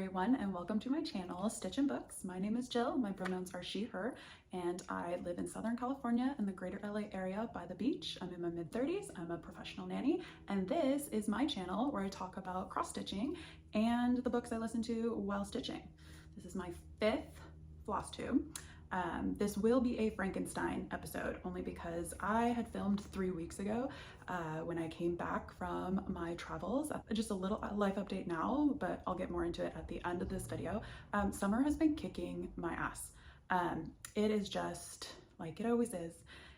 everyone, and welcome to my channel, Stitch and Books. My name is Jill, my pronouns are she, her, and I live in Southern California in the greater LA area by the beach. I'm in my mid-30s, I'm a professional nanny, and this is my channel where I talk about cross-stitching and the books I listen to while stitching. This is my 5th Flosstube. This will be a Frankenstein episode only because I had filmed 3 weeks ago when I came back from my travels. Just a little life update now, but I'll get more into it at the end of this video. Summer has been kicking my ass. It is just like it always is.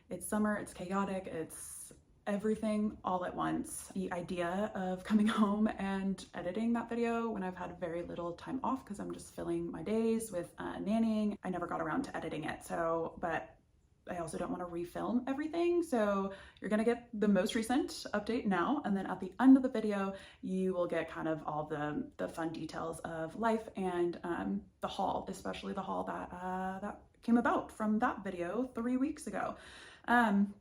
It's summer, it's chaotic, it's everything all at once. The idea of coming home and editing that video when I've had very little time off because I'm just filling my days with nannying, I never got around to editing it. But I also don't want to refilm everything. So you're gonna get the most recent update now, and then at the end of the video, you will get kind of all the fun details of life and the haul, especially the haul that came about from that video 3 weeks ago.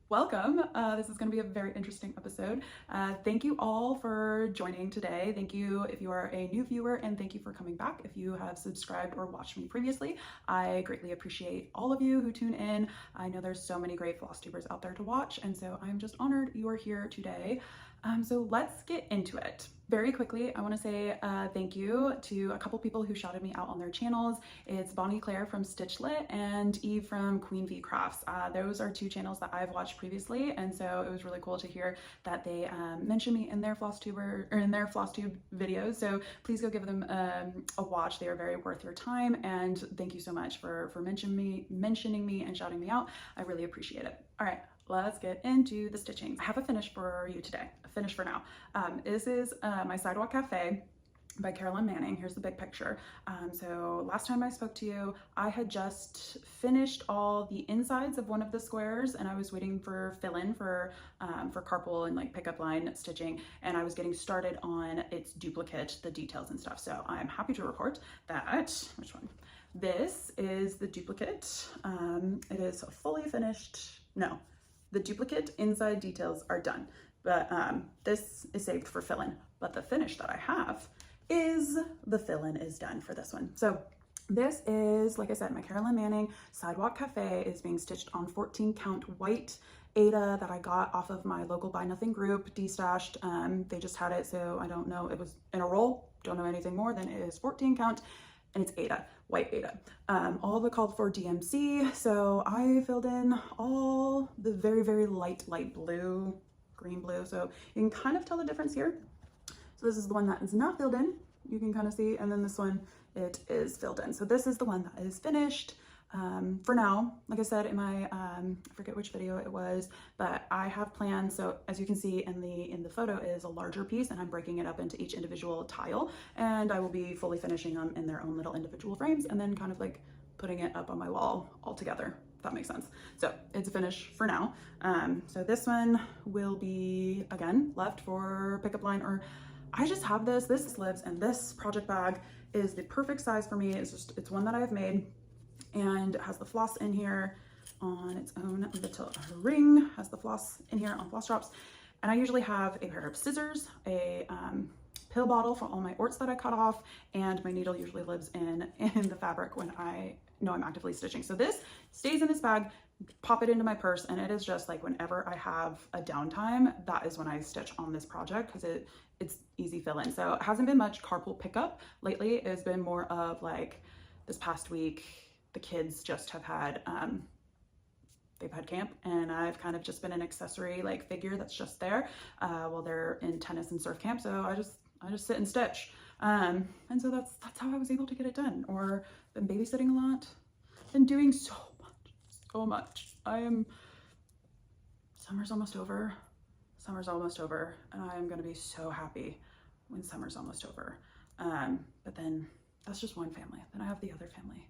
Welcome. This is going to be a very interesting episode. Thank you all for joining today. Thank you if you are a new viewer, and thank you for coming back if you have subscribed or watched me previously. I greatly appreciate all of you who tune in. I know there's so many great Flosstubers out there to watch, and so I'm just honored you are here today. So let's get into it. Very quickly, I want to say thank you to a couple people who shouted me out on their channels. It's Bonnie Claire from Stitchlit and Eve from Queen V Crafts. Those are 2 channels that I've watched previously, and so it was really cool to hear that they mentioned me in their Flosstube videos. So please go give them a watch. They are very worth your time, and thank you so much for mentioning me and shouting me out. I really appreciate it. All right. Let's get into the stitching. I have a finish for you today, a finish for now. This is my Sidewalk Cafe by Carolyn Manning. Here's the big picture. So last time I spoke to you, I had just finished all the insides of one of the squares, and I was waiting for fill-in for carpal and like pickup line stitching, and I was getting started on its duplicate, the details and stuff. So I'm happy to report that, which one? This is the duplicate. It is fully finished. No. The duplicate inside details are done, but this is saved for fill-in. But the finish that I have is the fill-in is done for this one. So this is, like I said, my Carolyn Manning Sidewalk Cafe is being stitched on 14 count white Aida that I got off of my local Buy Nothing group, Destashed. They just had it, so I don't know, it was in a roll, don't know anything more than it is 14 count. And it's Aida, white Aida. All of it called for DMC, so I filled in all the very, very light blue, green blue, so you can kind of tell the difference here. So this is the one that is not filled in, you can kind of see, and then this one, it is filled in. So this is the one that is finished. For now, like I said in my, I forget which video it was, but I have plans. So as you can see in the photo is a larger piece, and I'm breaking it up into each individual tile, and I will be fully finishing them in their own little individual frames, and then kind of like putting it up on my wall all together, if that makes sense. So it's a finish for now. So this one will be, again, left for pickup line, or I just have this lives, and this project bag is the perfect size for me. It's one that I've made, and it has the floss in here on its own little ring, has the floss in here on floss drops. And I usually have a pair of scissors, a pill bottle for all my orts that I cut off, and my needle usually lives in the fabric when I know I'm actively stitching. So this stays in this bag, pop it into my purse, and it is just like whenever I have a downtime, that is when I stitch on this project, because it's easy fill in. So it hasn't been much carpal pickup lately. It has been more of like this past week, the kids just have had, they've had camp, and I've kind of just been an accessory like figure that's just there while they're in tennis and surf camp. So I just sit and stitch. And so that's how I was able to get it done. Or been babysitting a lot, been doing so much. Summer's almost over, and I am gonna be so happy when summer's almost over. But then that's just one family. Then I have the other family.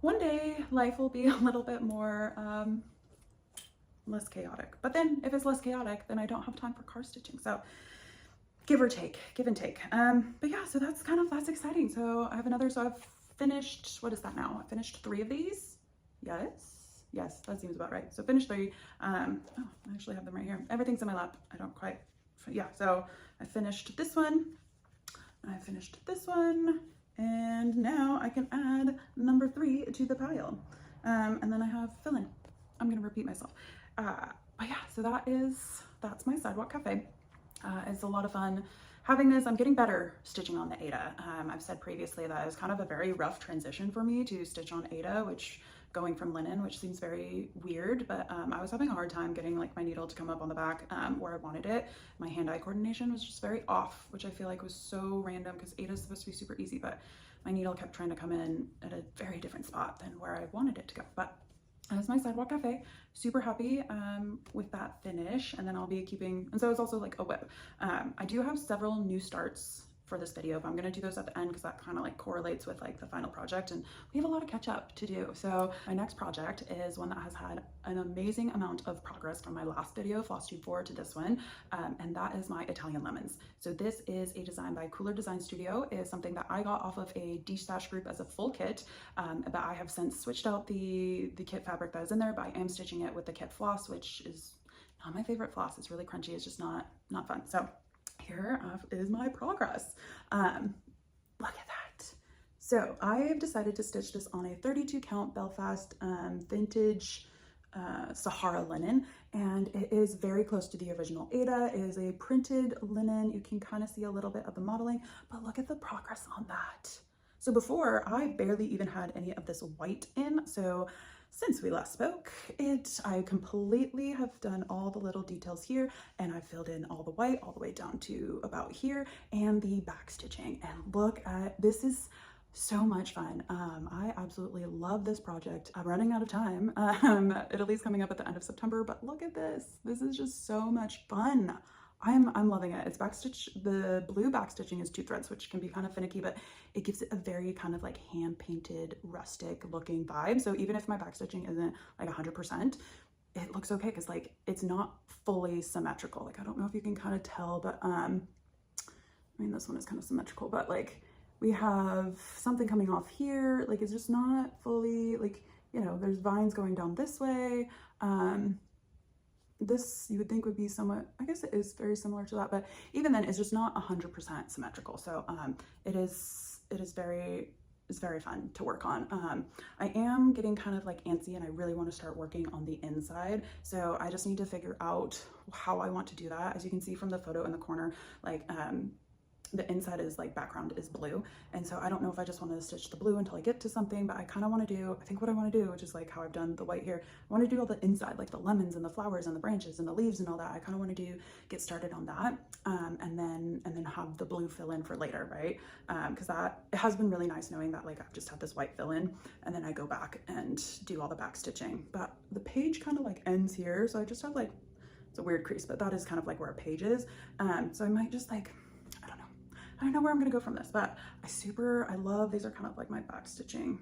One day life will be a little bit more less chaotic, but then if it's less chaotic, then I don't have time for car stitching. So give and take. But yeah, so that's exciting. So I have another, so I've finished, what is that now? I finished 3 of these. Yes, that seems about right. So finished 3. Oh, I actually have them right here. Everything's in my lap. I don't quite, yeah. So I finished this one. I finished this one, and now I can add number 3 to the pile. And then I have fill in. I'm gonna repeat myself. But yeah, so that's my Sidewalk Cafe. It's a lot of fun having this. I'm getting better stitching on the Aida. I've said previously that it was kind of a very rough transition for me to stitch on Aida, which going from linen, which seems very weird, but I was having a hard time getting like my needle to come up on the back where I wanted it. My hand-eye coordination was just very off, which I feel like was so random because Aida is supposed to be super easy, but my needle kept trying to come in at a very different spot than where I wanted it to go. But that's my Sidewalk Cafe. Super happy with that finish. And then I'll be keeping, and so it's also like a whip. I do have several new starts for this video, but I'm gonna do those at the end because that kind of like correlates with like the final project, and we have a lot of catch up to do. So my next project is one that has had an amazing amount of progress from my last video, Flosstube 4, to this one, and that is my Italian lemons. So this is a design by Kooler Design Studio. It is something that I got off of a Destash group as a full kit, but I have since switched out the kit fabric that is in there, but I am stitching it with the kit floss, which is not my favorite floss. It's really crunchy. It's just not fun. So here is my progress. Look at that. So I've decided to stitch this on a 32 count Belfast vintage Sahara linen, and it is very close to the original Aida. It is a printed linen. You can kind of see a little bit of the modeling, but look at the progress on that. So before, I barely even had any of this white in. So since we last spoke, I completely have done all the little details here, and I filled in all the white all the way down to about here, and the back stitching. And look at, this is so much fun. I absolutely love this project. I'm running out of time. Italy's coming up at the end of September, but look at this. This is just so much fun. I'm loving it. It's backstitch. The blue backstitching is 2 threads, which can be kind of finicky, but it gives it a very kind of like hand painted, rustic looking vibe. So even if my backstitching isn't like 100%, it looks okay because like it's not fully symmetrical. Like I don't know if you can kind of tell, but I mean this one is kind of symmetrical, but like we have something coming off here. Like it's just not fully like, you know, there's vines going down this way. This you would think would be somewhat, I guess it is very similar to that, but even then it's just not 100% symmetrical. So it is very fun to work on. I am getting kind of like antsy, and I really want to start working on the inside. So I just need to figure out how I want to do that. As you can see from the photo in the corner, like the inside is like background is blue, and so I don't know if I just want to stitch the blue until I get to something, but I kind of want to do, I think what I want to do, which is like how I've done the white here, I want to do all the inside, like the lemons and the flowers and the branches and the leaves and all that. I kind of want to get started on that, and then have the blue fill in for later, right? Because that, it has been really nice knowing that like I've just had this white fill in, and then I go back and do all the back stitching. But the page kind of like ends here, so I just have like, it's a weird crease, but that is kind of like where a page is. So I might just like, I don't know where I'm gonna go from this, but I love, these are kind of like my back stitching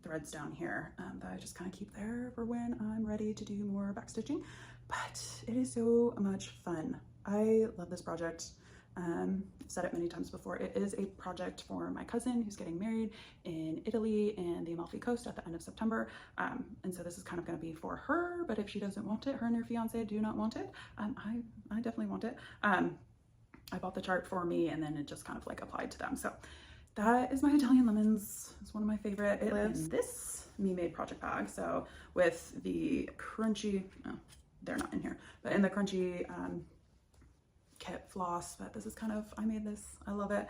threads down here that I just kind of keep there for when I'm ready to do more back stitching. But it is so much fun. I love this project. I've said it many times before. It is a project for my cousin who's getting married in Italy and the Amalfi Coast at the end of September. And so this is kind of going to be for her, but if she doesn't want it, her and her fiance do not want it. I definitely want it. I bought the chart for me, and then it just kind of like applied to them. So that is my Italian lemons. It's one of my favorite. It lives in this Me Made project bag. So with the crunchy, oh, they're not in here, but in the crunchy kit floss, but this is kind of, I made this, I love it.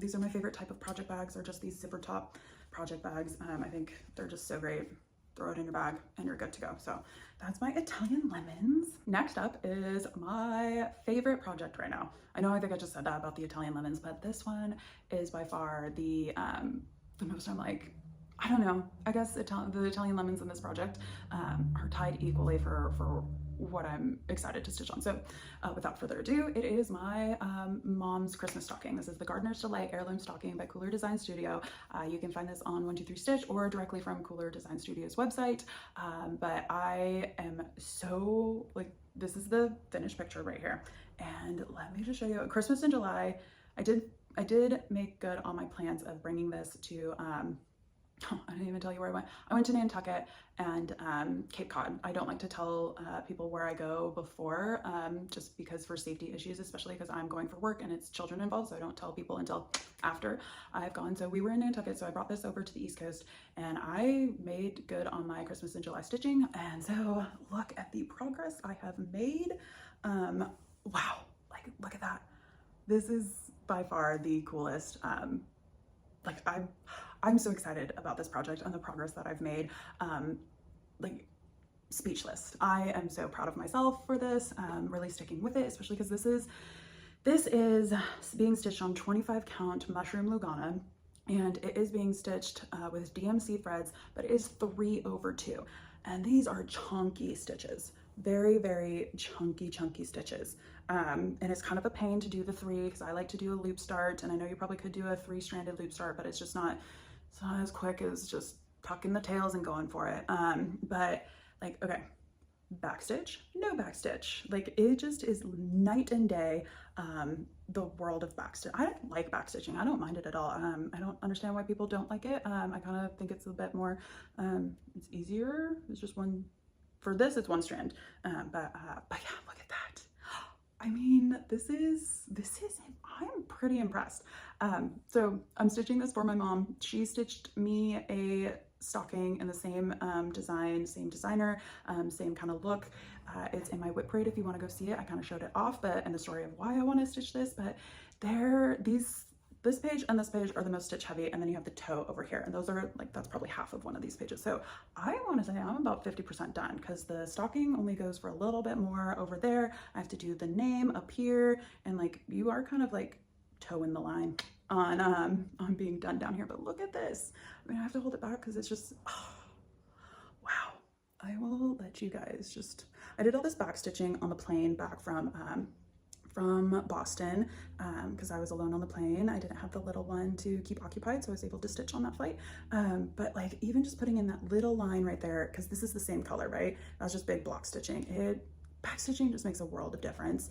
These are my favorite type of project bags, or just these zipper top project bags. I think they're just so great. Throw it in your bag and you're good to go. So that's my Italian lemons. Next up is my favorite project right now. I know I think I just said that about the Italian lemons, but this one is by far the most, I'm like, I don't know, I guess the Italian lemons in this project are tied equally for what I'm excited to stitch on. So without further ado, it is my mom's Christmas stocking. This is the Gardener's Delight Heirloom Stocking by Kooler Design Studio. You can find this on 123 Stitch or directly from Kooler Design Studio's website. But I am so, like, this is the finished picture right here. And let me just show you, Christmas in July, I did make good on my plans of bringing this to Oh, I didn't even tell you where I went. I went to Nantucket and Cape Cod. I don't like to tell people where I go before, just because for safety issues, especially because I'm going for work and it's children involved, so I don't tell people until after I've gone. So we were in Nantucket, so I brought this over to the East Coast and I made good on my Christmas in July stitching. And so look at the progress I have made. Wow, like look at that. This is by far the coolest. Like I'm so excited about this project and the progress that I've made. Like speechless. I am so proud of myself for this, really sticking with it, especially because this is being stitched on 25 count Mushroom Lugana, and it is being stitched with DMC threads, but it is 3/2. And these are chunky stitches, very, very chunky stitches. And it's kind of a pain to do the 3 because I like to do a loop start, and I know you probably could do a 3-stranded loop start, but it's just not, it's not as quick as just tucking the tails and going for it. But like, okay, backstitch, no backstitch. Like it just is night and day, the world of backstitch. I don't like backstitching. I don't mind it at all. I don't understand why people don't like it. I kind of think it's a bit more, it's easier. It's just one, for this it's 1 strand. But yeah, look at that. I mean, this is, I'm pretty impressed. So I'm stitching this for my mom. She stitched me a stocking in the same design, same designer, same kind of look. It's in my whip parade if you want to go see it. I kind of showed it off, but and the story of why I want to stitch this, but this page and this page are the most stitch heavy, and then you have the toe over here, and those are like, that's probably half of one of these pages. So I want to say I'm about 50% done because the stocking only goes for a little bit more over there. I have to do the name up here, and like you are kind of like toeing the line on being done down here. But look at this. I mean, I have to hold it back because it's just, oh, wow. I will let you guys just, I did all this back stitching on the plane back from Boston because I was alone on the plane. I didn't have the little one to keep occupied, so I was able to stitch on that flight. But like even just putting in that little line right there, because this is the same color, right? That's just big block stitching. Back stitching just makes a world of difference.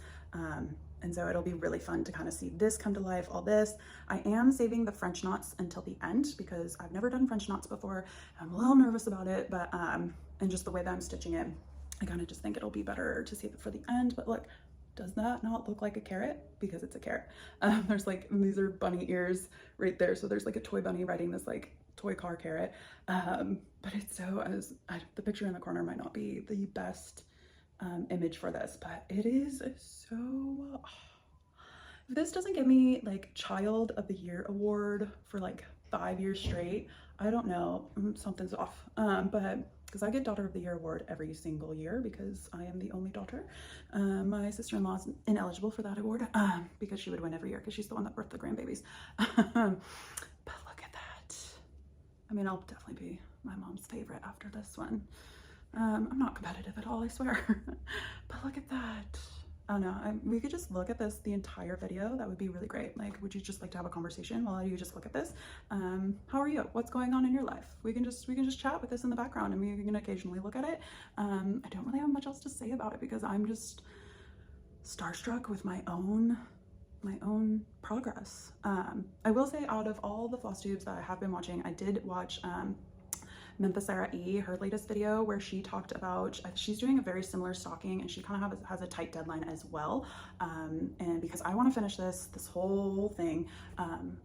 And so it'll be really fun to kind of see this come to life, all this. I am saving the French knots until the end because I've never done French knots before. I'm a little nervous about it, but and just the way that I'm stitching it, I kind of just think it'll be better to save it for the end. But look, does that not look like a carrot? Because it's a carrot. There's like, these are bunny ears right there. So there's like a toy bunny riding this like toy car carrot. But it's so, the picture in the corner might not be the best image for this, but it is so, if this doesn't give me like Child of the Year award for like 5 years straight, I don't know, something's off. But because I get Daughter of the Year award every single year because I am the only daughter. My sister-in-law's ineligible for that award because she would win every year because she's the one that birthed the grandbabies. But look at that. I mean, I'll definitely be my mom's favorite after this one. I'm not competitive at all, I swear. But look at that. I don't know, we could just look at this the entire video. That would be really great. Like, would you just like to have a conversation while you just look at this? How are you? What's going on in your life? We can just chat with this in the background, and we can occasionally look at it. I don't really have much else to say about it because I'm just starstruck with my own progress. I will say, out of all the Flosstubes that I have been watching, I did watch Sarah E, her latest video, where she talked about, she's doing a very similar stocking, and she kind of has a tight deadline as well. And because I want to finish this whole thing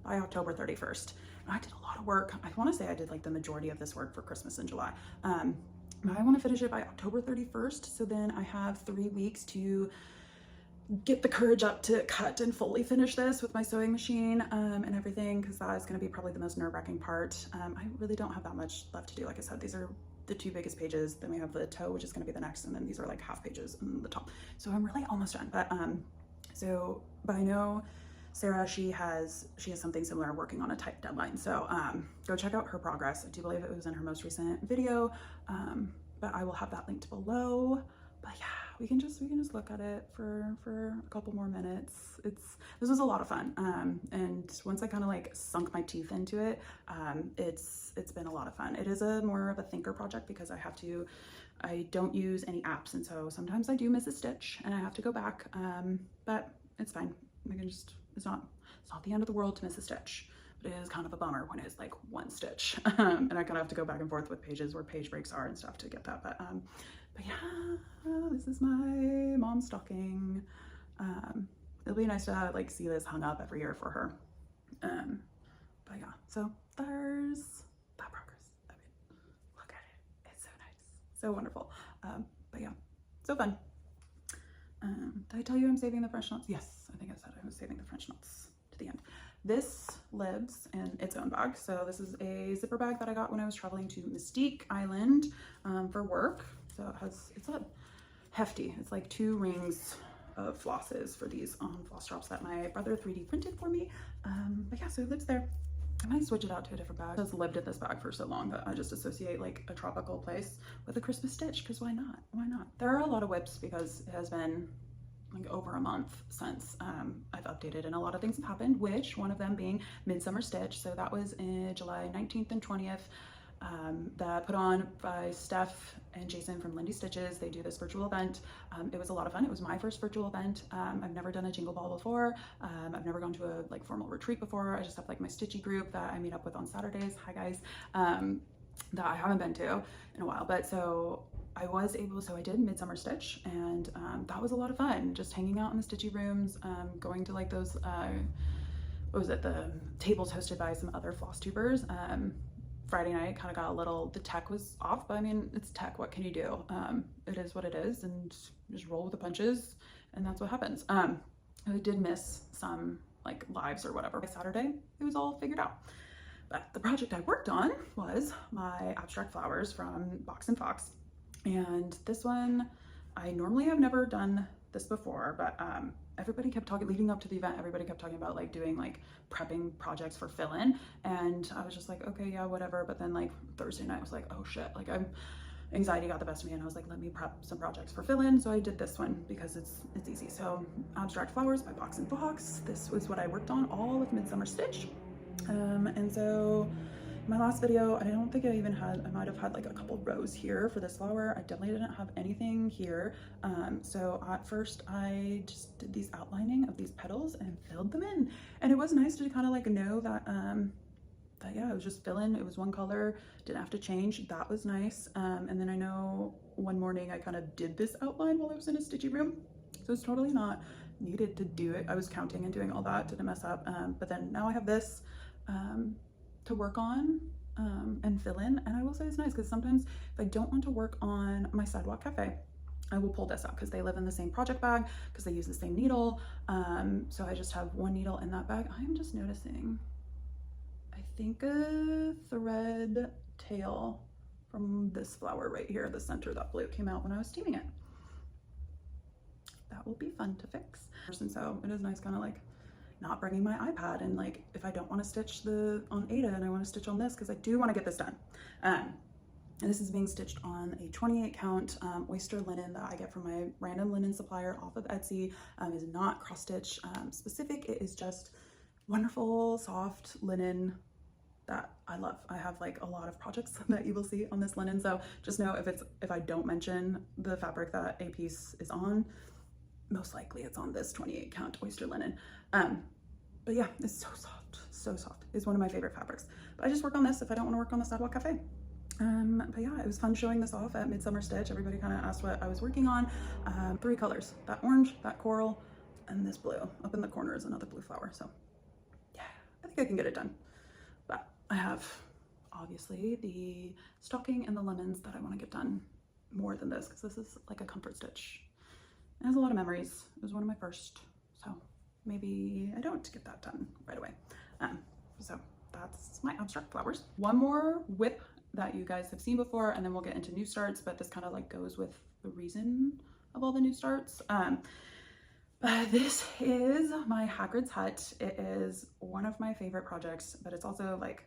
by October 31st. And I did a lot of work. I want to say I did like the majority of this work for Christmas in July. But I want to finish it by October 31st. So then I have 3 weeks to get the courage up to cut and fully finish this with my sewing machine and everything, because that is going to be probably the most nerve-wracking part. I really don't have that much left to do. Like I said, these are the 2 biggest pages. Then we have the toe, which is going to be the next, and then these are like half pages in the top. So I'm really almost done. But but I know Sarah, she has something similar, working on a tight deadline. So go check out her progress. I do believe it was in her most recent video, but I will have that linked below. But yeah, we can just look at it for a couple more minutes. This was a lot of fun, and once I kind of like sunk my teeth into it, it's been a lot of fun. It is more of a thinker project because I don't use any apps, and so sometimes I do miss a stitch and I have to go back, but it's fine. It's not the end of the world to miss a stitch. But it is kind of a bummer when it's like one stitch. And I kind of have to go back and forth with pages where page breaks are and stuff to get that. But yeah, this is my mom's stocking. It'll be nice to like see this hung up every year for her. But yeah, so there's that progress. I mean, look at it. It's so nice, so wonderful. But yeah, so fun. Did I tell you I'm saving the French knots? Yes, I think I said I was saving the French knots to the end. This lives in its own bag. So this is a zipper bag that I got when I was traveling to Mystique Island for work. So it's a hefty. It's like 2 rings of flosses for these floss drops that my brother 3D printed for me. But yeah, so it lives there. I might switch it out to a different bag. It's lived in this bag for so long that I just associate like a tropical place with a Christmas stitch, because why not? Why not? There are a lot of whips because it has been like over a month since I've updated, and a lot of things have happened, which one of them being Midsummer Stitch. So that was in July 19th and 20th. That put on by Steph and Jason from Lindy Stitches. They do this virtual event. It was a lot of fun. It was my first virtual event. I've never done a jingle ball before. I've never gone to a like formal retreat before. I just have like my stitchy group that I meet up with on Saturdays. Hi guys. That I haven't been to in a while, but so I was able, so I did Midsummer Stitch, and that was a lot of fun. Just hanging out in the stitchy rooms, going to like those, what was it? The tables hosted by some other floss tubers. Friday night kind of got a little, the tech was off, but I mean, it's tech, what can you do? It is what it is, and just roll with the punches, and that's what happens. I did miss some like lives or whatever. By Saturday, it was all figured out. But the project I worked on was my abstract flowers from Box and Fox. And this one, I normally have never done this before, but everybody kept talking, leading up to the event, everybody kept talking about like doing like prepping projects for fill-in, and I was just like, okay, yeah, whatever. But then like Thursday night I was like, oh shit, like anxiety got the best of me, and I was like, let me prep some projects for fill-in. So I did this one because it's easy. So Abstract Flowers by Box and Fox. This was what I worked on all of Midsummer Stitch. And so my last video, I don't think I even had, I might have had like a couple rows here for this flower. I definitely didn't have anything here. So at first I just did these outlining of these petals and filled them in. And it was nice to kind of like know that, yeah, it was just fill in. It was one color, didn't have to change. That was nice. And then I know one morning I kind of did this outline while I was in a stitchy room. So it's totally not needed to do it. I was counting and doing all that, didn't mess up. But then now I have this to work on and fill in, and I will say it's nice because sometimes if I don't want to work on my Sidewalk Cafe, I will pull this out because they live in the same project bag, because they use the same needle. So I just have one needle in that bag. I am just noticing, I think a thread tail from this flower right here, the center, that blue came out when I was steaming it. That will be fun to fix. And so it is nice kind of like not bringing my iPad, and like if I don't want to stitch on Aida and I want to stitch on this, because I do want to get this done. And this is being stitched on a 28 count oyster linen that I get from my random linen supplier off of Etsy. It is not cross stitch specific. It is just wonderful soft linen that I love. I have like a lot of projects that you will see on this linen, so just know if I don't mention the fabric that a piece is on, most likely it's on this 28 count oyster linen. But yeah, it's so soft, so soft. It's one of my favorite fabrics. But I just work on this if I don't want to work on the Sidewalk Cafe. But yeah, it was fun showing this off at Midsummer Stitch. Everybody kind of asked what I was working on. 3 colors, that orange, that coral, and this blue. Up in the corner is another blue flower. So yeah, I think I can get it done. But I have obviously the stocking and the lemons that I want to get done more than this, because this is like a comfort stitch. It has a lot of memories. It was one of my first, so maybe I don't get that done right away. So that's my abstract flowers. One more whip that you guys have seen before, and then we'll get into new starts, but this kind of like goes with the reason of all the new starts. This is my Hagrids Hut. It is one of my favorite projects, but it's also like,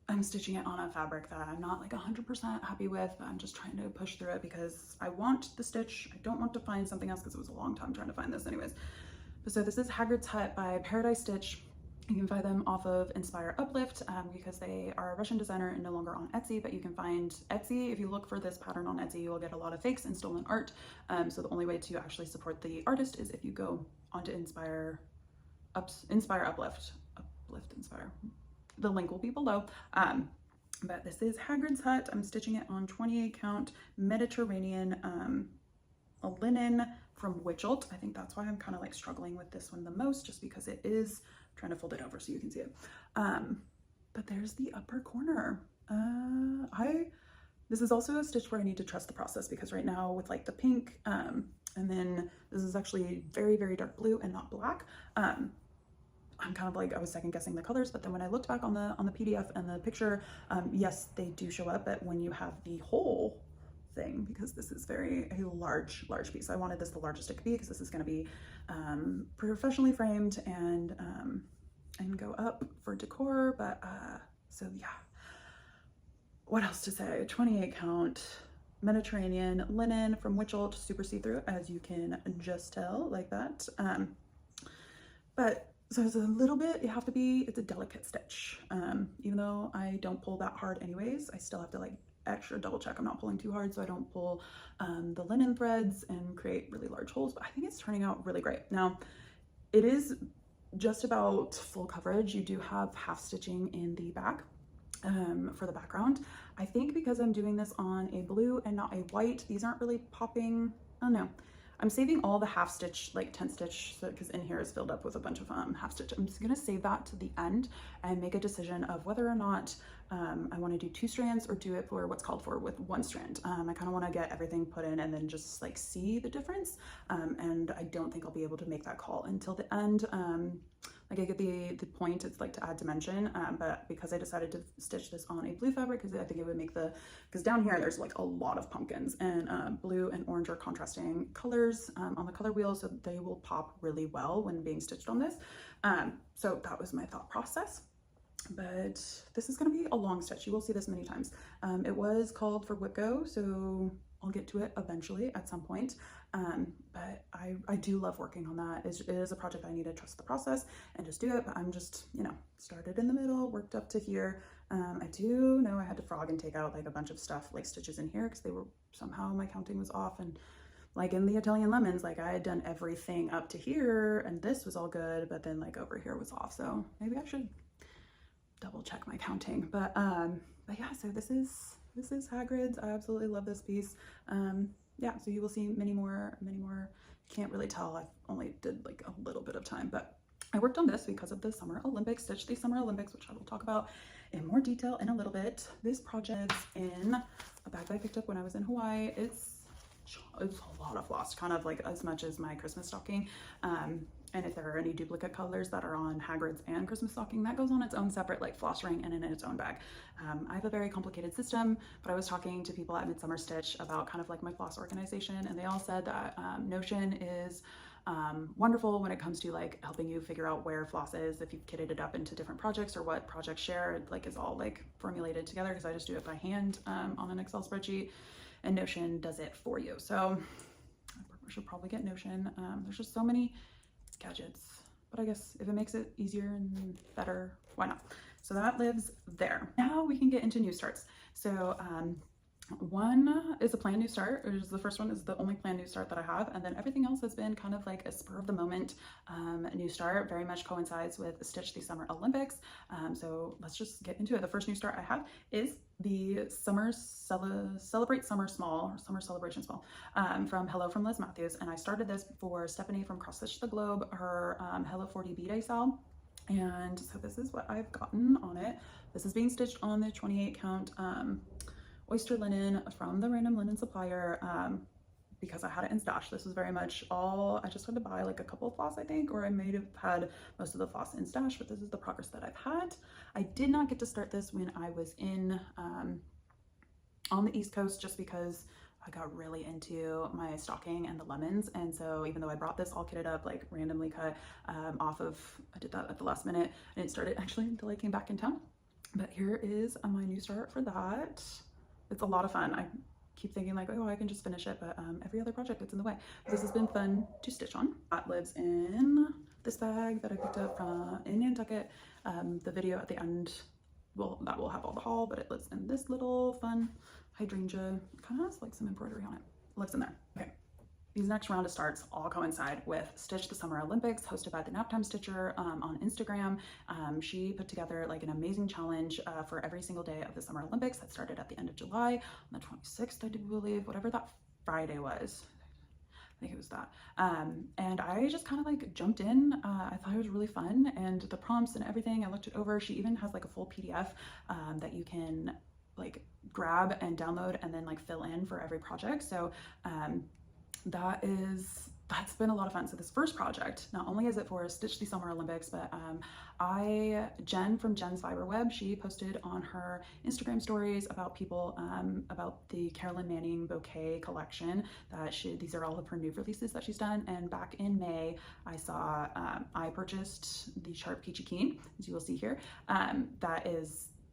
I'm stitching it on a fabric that I'm not like 100% happy with. I'm just trying to push through it because I want the stitch. I don't want to find something else because it was a long time trying to find this anyways. But so this is Hagrids Hut by Paradise Stitch. You can find them off of Inspire Uplift because they are a Russian designer and no longer on Etsy, but you can find Etsy. If you look for this pattern on Etsy, you will get a lot of fakes and stolen art. So the only way to actually support the artist is if you go onto Inspire Uplift. matter. The link will be below. But this is Hagrid's Hut. I'm stitching it on 28 count Mediterranean linen from Witchelt. I think that's why I'm kind of like struggling with this one the most, just because it is, I'm trying to fold it over so you can see it. But there's the upper corner. This is also a stitch where I need to trust the process, because right now with like the pink, and then this is actually very, very dark blue and not black. I'm kind of like, I was second guessing the colors, but then when I looked back on the PDF and the picture, yes, they do show up, but when you have the whole thing, because this is a large piece. I wanted this the largest it could be, because this is going to be professionally framed and go up for decor. But so yeah, what else to say? 28 count Mediterranean linen from Witchelt, super see-through, as you can just tell, like that. But so it's a little bit, it's a delicate stitch. Even though I don't pull that hard anyways, I still have to like extra double check I'm not pulling too hard so I don't pull the linen threads and create really large holes. But I think it's turning out really great. Now, it is just about full coverage. You do have half stitching in the back for the background. I think because I'm doing this on a blue and not a white, these aren't really popping. Oh no. I'm saving all the half stitch, like 10 stitch, because in here is filled up with a bunch of half stitch. I'm just gonna save that to the end and make a decision of whether or not I wanna do 2 strands or do it for what's called for with 1 strand. I kind of wanna get everything put in and then just like see the difference. And I don't think I'll be able to make that call until the end. Like I get the point, it's like to add dimension, but because I decided to stitch this on a blue fabric, because I think it would make because down here there's like a lot of pumpkins, and blue and orange are contrasting colors on the color wheel, so they will pop really well when being stitched on this. So that was my thought process. But this is going to be a long stitch. You will see this many times. It was called for whip go, so I'll get to it eventually at some point. But I do love working on that. It is a project I need to trust the process and just do it, but I'm just, you know, started in the middle, worked up to here. I do know I had to frog and take out like a bunch of stuff, like stitches in here, because they were, somehow my counting was off. And like in the Italian lemons, like I had done everything up to here and this was all good, but then like over here was off. So maybe I should double check my counting. But yeah, so this is Hagrid's. I absolutely love this piece. Yeah, so you will see many more. Can't really tell, I only did like a little bit of time, but I worked on this because of the Summer Olympics, Stitch the Summer Olympics, which I will talk about in more detail in a little bit. This project is in a bag that I picked up when I was in Hawaii. It's a lot of floss, kind of like as much as my Christmas stocking. And if there are any duplicate colors that are on Hagrid's and Christmas stocking, that goes on its own separate like floss ring and in its own bag. I have a very complicated system, but I was talking to people at Midsummer Stitch about kind of like my floss organization, and they all said that Notion is wonderful when it comes to like helping you figure out where floss is, if you've kitted it up into different projects or what projects share, it like is all like formulated together, because I just do it by hand on an Excel spreadsheet, and Notion does it for you. So I should probably get Notion. There's just so many gadgets, but I guess if it makes it easier and better, why not? So that lives there. Now we can get into new starts. So one is a planned new start, which is the first one, is the only planned new start that I have, and then everything else has been kind of like a spur of the moment new start. Very much coincides with Stitch the Summer Olympics. So let's just get into it. The first new start I have is the Celebrate Summer Small, or Summer Celebration Small, from Hello from Liz Matthews, and I started this for Stephanie from Cross Stitch the Globe, her Hello 40 B-Day sal. And so this is what I've gotten on it. This is being stitched on the 28 count oyster linen from the random linen supplier, because I had it in stash. This was very much all, I just had to buy like a couple of floss, I think, or I may have had most of the floss in stash, but this is the progress that I've had. I did not get to start this when I was in on the East Coast, just because I got really into my stocking and the lemons, and so even though I brought this all kitted up, like randomly cut off of, I did that at the last minute, and it started actually until I came back in town. But here is my new start for that. It's a lot of fun. I keep thinking like, oh, I can just finish it, but every other project gets in the way. This has been fun to stitch on. That lives in this bag that I picked up from in Nantucket. The video at the end, well, that will have all the haul, but it lives in this little fun hydrangea. It kind of has like some embroidery on it. It lives in there. Okay. these next round of starts all coincide with Stitch the Summer Olympics, hosted by the Naptime Stitcher on Instagram. She put together like an amazing challenge for every single day of the Summer Olympics that started at the end of July on the 26th, I do believe, whatever that Friday was. I think it was that. And I just kind of like jumped in. I thought it was really fun, and the prompts and everything, I looked it over. She even has like a full PDF that you can like grab and download and then like fill in for every project. So that's been a lot of fun. So this first project, not only is it for Stitch the Summer Olympics, but Jen from Jen's Fiber Web, she posted on her Instagram stories about people, about the Carolyn Manning bouquet collection that these are all of her new releases that she's done. And back in May, I purchased the chart Peachy Keen, as you will see here.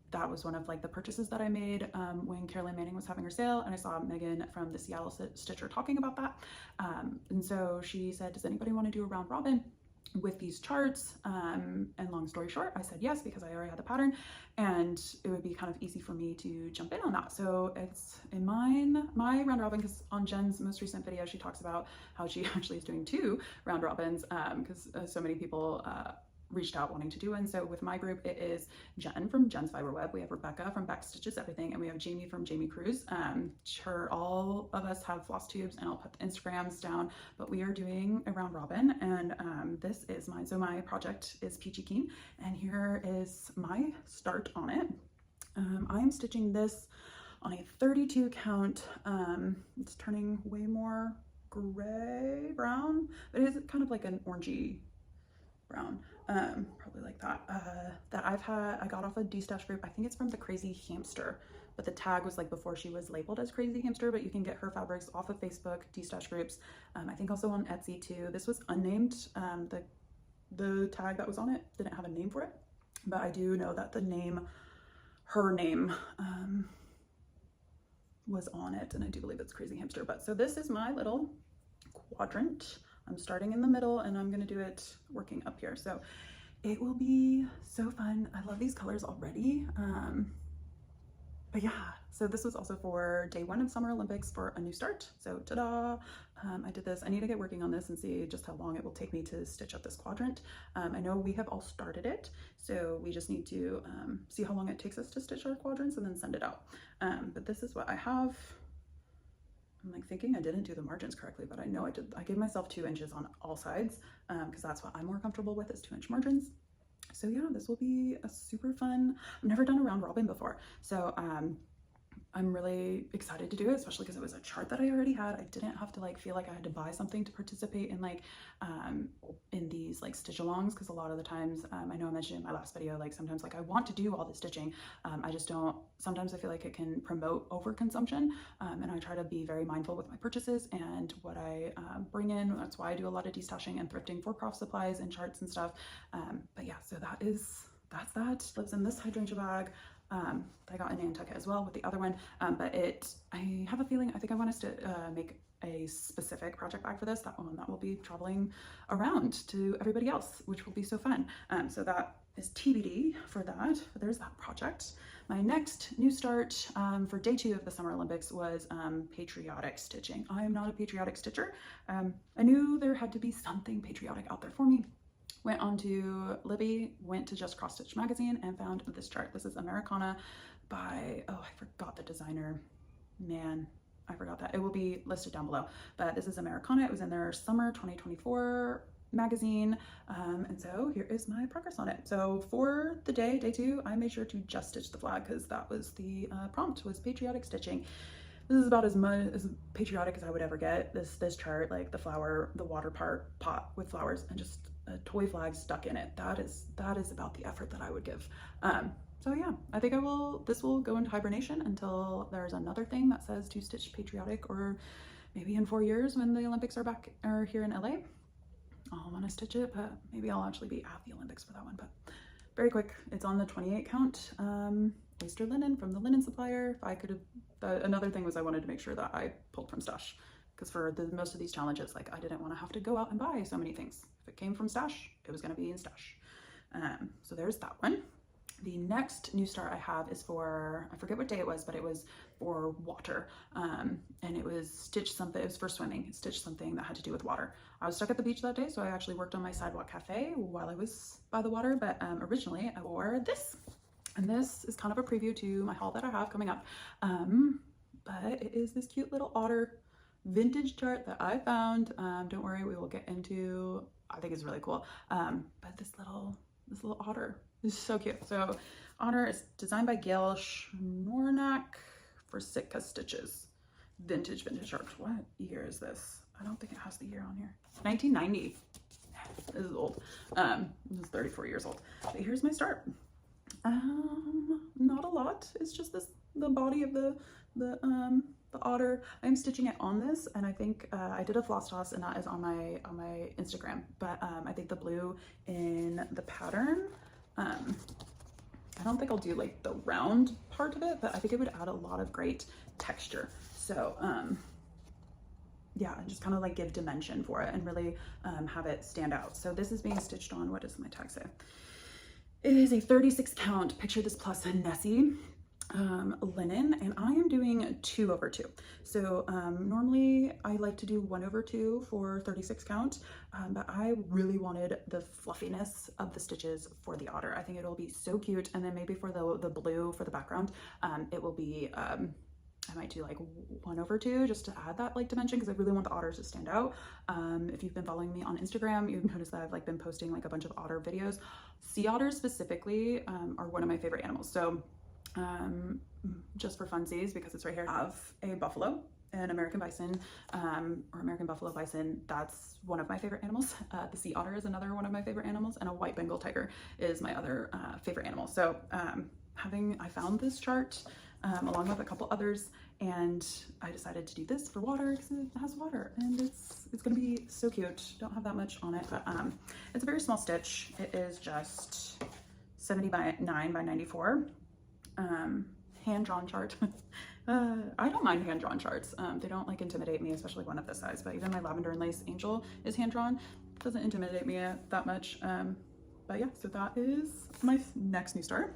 That was one of like the purchases that I made when Carolyn Manning was having her sale, and I saw Megan from the Seattle Stitcher talking about that. And so she said, does anybody want to do a round robin with these charts? And long story short, I said yes, because I already had the pattern and it would be kind of easy for me to jump in on that. So it's in my round robin, because on Jen's most recent video, she talks about how she actually is doing 2 round robins because so many people reached out wanting to do one. So with my group, it is Jen from Jen's Fiber Web, we have Rebecca from Back Stitches Everything, and we have Jamie from Jamie Cruz. All of us have floss tubes, and I'll put the Instagrams down, but we are doing a round robin, and this is mine. So my project is Peachy Keen, and here is my start on it. I'm stitching this on a 32 count. It's turning way more gray brown, but it is kind of like an orangey brown, probably like that, that I got off a Destash group. I think it's from the Crazy Hamster, but the tag was like before she was labeled as Crazy Hamster, but you can get her fabrics off of Facebook, Destash groups. I think also on Etsy too. This was unnamed. The tag that was on it didn't have a name for it, but I do know that her name was on it, and I do believe it's Crazy Hamster. But so this is my little quadrant. I'm starting in the middle, and I'm gonna do it working up here. So it will be so fun. I love these colors already. But yeah, so this was also for day 1 of Summer Olympics for a new start. So ta-da, I did this. I need to get working on this and see just how long it will take me to stitch up this quadrant. I know we have all started it, so we just need to see how long it takes us to stitch our quadrants and then send it out. But this is what I have. I'm like thinking I didn't do the margins correctly, but I know I did. I gave myself 2 inches on all sides because that's what I'm more comfortable with, is 2-inch margins. So yeah, this will be a super fun. I've never done a round robin before, so I'm really excited to do it, especially because it was a chart that I already had. I didn't have to like feel like I had to buy something to participate in like in these like stitch alongs, because a lot of the times I know I mentioned in my last video, like sometimes like I want to do all the stitching, I just don't. Sometimes I feel like it can promote overconsumption, and I try to be very mindful with my purchases and what I bring in. That's why I do a lot of destashing and thrifting for prof supplies and charts and stuff. But yeah, so that's that. Lives in this hydrangea bag. I got in Nantucket as well with the other one, but I have a feeling, I think I want us to make a specific project bag for this, that will be traveling around to everybody else, which will be so fun. So that is TBD for that. There's that project. My next new start for day 2 of the Summer Olympics was patriotic stitching. I am not a patriotic stitcher. I knew there had to be something patriotic out there for me. Went on to Libby, went to Just Cross Stitch magazine, and found this chart. This is Americana by, oh, I forgot the designer. Man, I forgot that. It will be listed down below. But this is Americana. It was in their summer 2024 magazine. And so here is my progress on it. So for the day 2, I made sure to just stitch the flag, because that was the prompt, was patriotic stitching. This is about as much as patriotic as I would ever get. This chart, like the water pot with flowers and just a toy flag stuck in it. That is about the effort that I would give. So yeah, I think this will go into hibernation until there's another thing that says to stitch patriotic, or maybe in 4 years when the Olympics are here in LA. I'll want to stitch it, but maybe I'll actually be at the Olympics for that one. But very quick, it's on the 28 count. Oyster linen from the linen supplier. If I could have, another thing was I wanted to make sure that I pulled from stash, because for most of these challenges, like I didn't want to have to go out and buy so many things. If it came from stash, it was going to be in stash. So there's that one. the next new start I have is for, I forget what day it was, but it was for water. And it was stitch something, it was for swimming, stitch something that had to do with water. I was stuck at the beach that day, so I actually worked on my Sidewalk Cafe while I was by the water, but originally I wore this. And this is kind of a preview to my haul that I have coming up. But it is this cute little Otter vintage chart that I found. Don't worry, we will get into, I think it's really cool. But this little Otter is so cute. So Otter is designed by Gail Schnornak for Sitka Stitches. Vintage chart. What year is this? I don't think it has the year on here. 1990. This is old. This is 34 years old. But here's my start. Not a lot. It's just the body of the Otter. I'm stitching it on this, and I think I did a floss toss, and that is on my Instagram. But I think the blue in the pattern, I don't think I'll do like the round part of it, but I think it would add a lot of great texture. So yeah, and just kind of like give dimension for it and really have it stand out. So this is being stitched on, what does my tag say? It is a 36 count, picture this plus Nessie linen, and I am doing 2/2. So normally I like to do 1/2 for 36 count, but I really wanted the fluffiness of the stitches for the Otter. I think it'll be so cute. And then maybe for the blue for the background, it will be I might do like 1/2 just to add that like dimension, because I really want the otters to stand out. If you've been following me on Instagram, you've noticed that I've like been posting like a bunch of otter videos. Sea otters specifically are one of my favorite animals. So just for funsies, because it's right here, I have a buffalo, an American bison, or American buffalo bison. That's one of my favorite animals. The sea otter is another one of my favorite animals, and a white Bengal tiger is my other favorite animal. So I found this chart along with a couple others, and I decided to do this for water because it has water, and it's gonna be so cute. Don't have that much on it, but it's a very small stitch. It is just 79 by 94. Hand-drawn chart. I don't mind hand-drawn charts. They don't like intimidate me, especially one of this size, but even my lavender and lace angel is hand-drawn. Doesn't intimidate me that much. But yeah, so that is my next new start.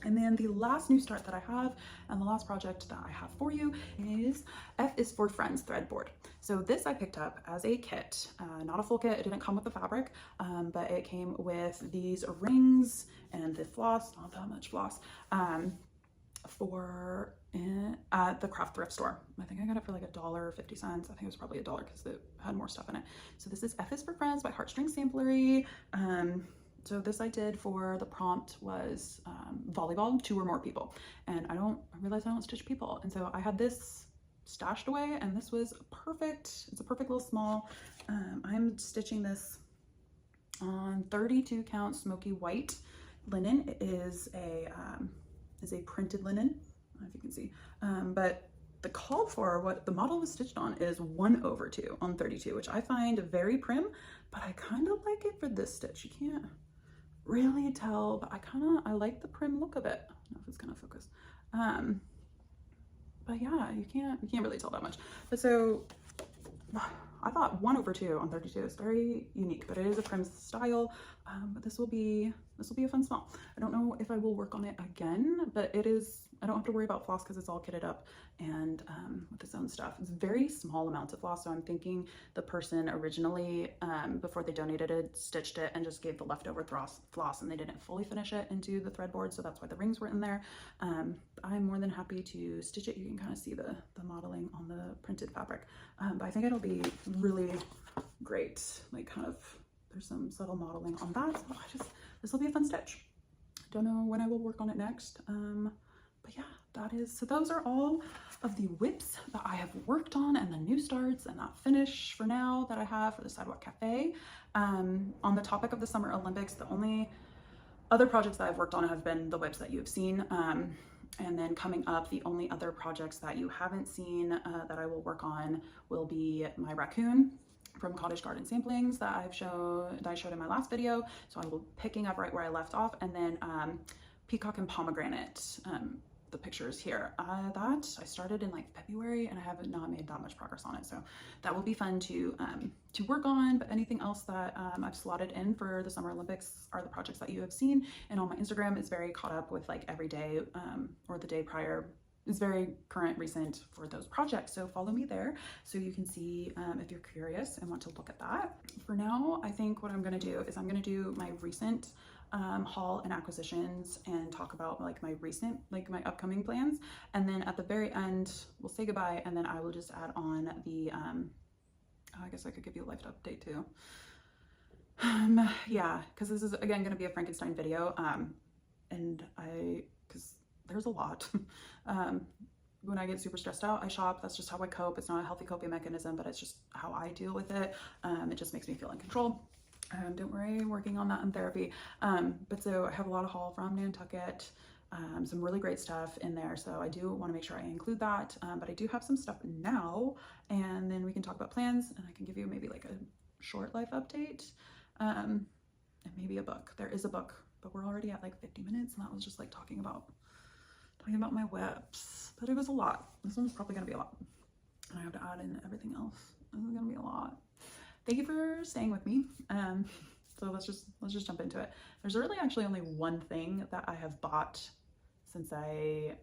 And then the last new start that I have, and the last project that I have for you, is F is for Friends threadboard. So this I picked up as a kit, not a full kit. It didn't come with the fabric, but it came with these rings and the floss, not that much floss, for at the craft thrift store. I think I got it for like $1.50. I think it was probably $1 because it had more stuff in it. So this is F is for Friends by Heartstring Samplery. So this I did for the prompt was volleyball, 2 or more people. And I realized I don't stitch people. And so I had this stashed away, and this was perfect. It's a perfect little small. I'm stitching this on 32 count smoky white linen. It is a printed linen, I don't know if you can see. But the call for what the model was stitched on is 1/2 on 32, which I find very prim, but I kind of like it for this stitch. You can't really tell, but I like the prim look of it. I don't know if it's gonna focus. But yeah, you can't really tell that much. But so I thought 1/2 on 32 is very unique, but it is a prim style. But this will be a fun small. I don't know if I will work on it again, but it is, I don't have to worry about floss because it's all kitted up and with its own stuff. It's very small amounts of floss, so I'm thinking the person originally, before they donated it, stitched it and just gave the leftover floss, and they didn't fully finish it into the threadboard, so that's why the rings were in there. I'm more than happy to stitch it. You can kind of see the modeling on the printed fabric, but I think it'll be really great. Like kind of, there's some subtle modeling on that, so this will be a fun stitch. Don't know when I will work on it next. But yeah, so those are all of the whips that I have worked on, and the new starts and that finish for now that I have for the Sidewalk Cafe. On the topic of the Summer Olympics, the only other projects that I've worked on have been the whips that you have seen. And then coming up, the only other projects that you haven't seen that I will work on will be my Raccoon from Cottage Garden Samplings that I showed in my last video. So I will be picking up right where I left off, and then Peacock and Pomegranate the pictures here. That I started in like February and I have not made that much progress on it. So that will be fun to work on. But anything else that I've slotted in for the Summer Olympics are the projects that you have seen. And on my Instagram, it's very caught up with like every day or the day prior is very current, recent for those projects. So follow me there so you can see if you're curious and want to look at that. For now, I think what I'm gonna do is I'm gonna do my recent haul and acquisitions and talk about like my recent, like my upcoming plans. And then at the very end, we'll say goodbye and then I will just add on the, I guess I could give you a life update too. Yeah, because this is again gonna be a Frankenstein video. And because there's a lot. When I get super stressed out, I shop. That's just how I cope. It's not a healthy coping mechanism, but it's just how I deal with it. It just makes me feel in control. Don't worry, working on that in therapy. But so I have a lot of haul from Nantucket, some really great stuff in there. So I do want to make sure I include that. But I do have some stuff now, and then we can talk about plans and I can give you maybe like a short life update and maybe a book. There is a book, but we're already at like 50 minutes and that was just like talking about my webs, but it was a lot. This one's probably gonna be a lot. And I have to add in everything else. This is gonna be a lot. Thank you for staying with me. So let's just jump into it. There's really actually only one thing that I have bought since I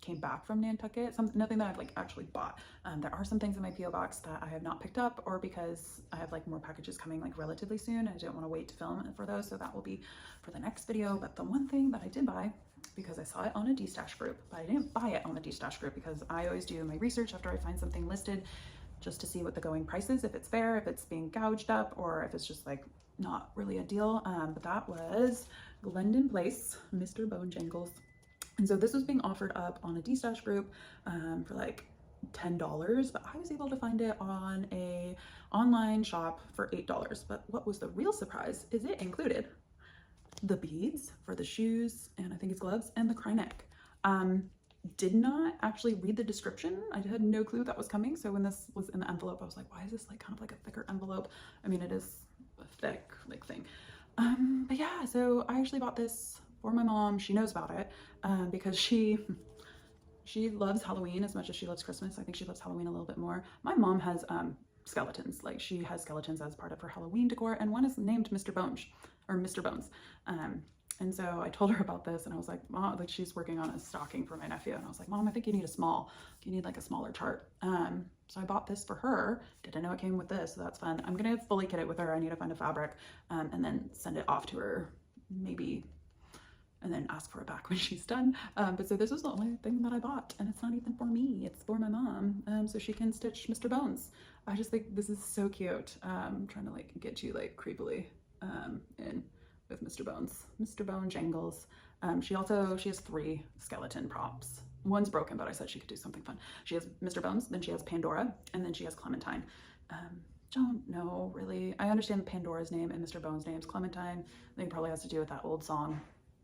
came back from Nantucket. Nothing that I've like actually bought. There are some things in my PO box that I have not picked up, or because I have like more packages coming like relatively soon. I didn't want to wait to film for those, so that will be for the next video. But the one thing that I did buy, because I saw it on a Destash group, but I didn't buy it on the Destash group because I always do my research after I find something listed just to see what the going price is, if it's fair, if it's being gouged up, or if it's just like not really a deal. But that was Glendon Place, Mr. Bone Jangles. And so this was being offered up on a Destash group for like $10, but I was able to find it on a online shop for $8. But what was the real surprise is it included the beads for the shoes, and I think it's gloves, and the cry neck. Did not actually read the description. I had no clue that was coming. So when this was in the envelope, I was like, why is this like kind of like a thicker envelope? I mean, it is a thick like thing. But yeah, so I actually bought this for my mom. She knows about it because she loves Halloween as much as she loves Christmas. I think she loves Halloween a little bit more. My mom has skeletons. Like she has skeletons as part of her Halloween decor, and one is named Mr. Bones or Mr. Bones. And so I told her about this and I was like, Mom, like she's working on a stocking for my nephew. And I was like, Mom, I think you need you need like a smaller chart. So I bought this for her. Didn't know it came with this, so that's fun. I'm gonna fully kit it with her. I need to find a fabric and then send it off to her maybe, and then ask for it back when she's done. But so this was the only thing that I bought, and it's not even for me, it's for my mom, so she can stitch Mr. Bones. I just think this is so cute. I'm trying to like get you like creepily in with Mr. Bones. Mr. Bone Jangles. She has 3 skeleton props. One's broken, but I said she could do something fun. She has Mr. Bones, then she has Pandora, and then she has Clementine. Don't know really. I understand Pandora's name and Mr. Bones' name's Clementine. I think it probably has to do with that old song.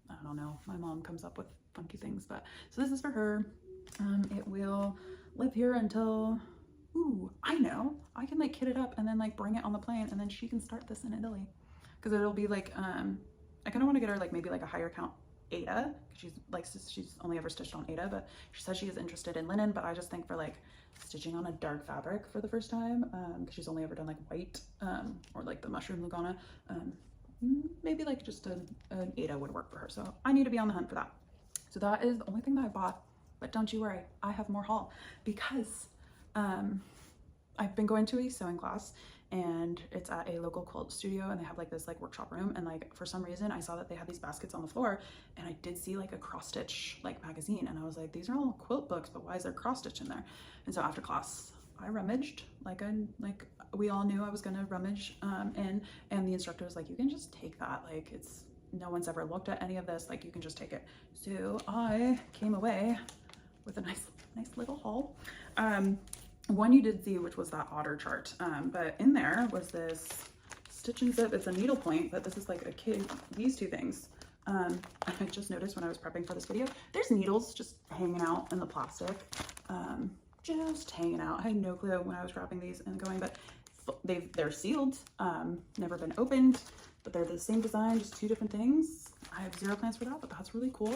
I don't know. My mom comes up with funky things, but so this is for her. It will live here until, ooh, I know. I can like kit it up and then like bring it on the plane, and then she can start this in Italy. Because it'll be like, I kind of want to get her like maybe like a higher count Aida. She's only ever stitched on Aida, but she says she is interested in linen. But I just think for like stitching on a dark fabric for the first time, because she's only ever done like white or like the Mushroom Lugana, maybe like just an Aida would work for her. So I need to be on the hunt for that. So that is the only thing that I bought. But don't you worry, I have more haul because I've been going to a sewing class, and it's at a local quilt studio, and they have like this like workshop room, and like for some reason I saw that they had these baskets on the floor, and I did see like a cross stitch like magazine, and I was like, these are all quilt books, but why is there cross stitch in there? And so after class I rummaged like we all knew I was gonna rummage and the instructor was like, you can just take that, like it's no one's ever looked at any of this, like you can just take it. So I came away with a nice little haul. One you did see, which was that Otter chart, but in there was this stitch and zip. It's a needle point, but this is like a kid, these 2 things. I just noticed when I was prepping for this video, there's needles just hanging out in the plastic, just hanging out. I had no clue when I was wrapping these and going, but they're sealed, never been opened. but they're the same design, just 2 different things. I have 0 plans for that, but that's really cool.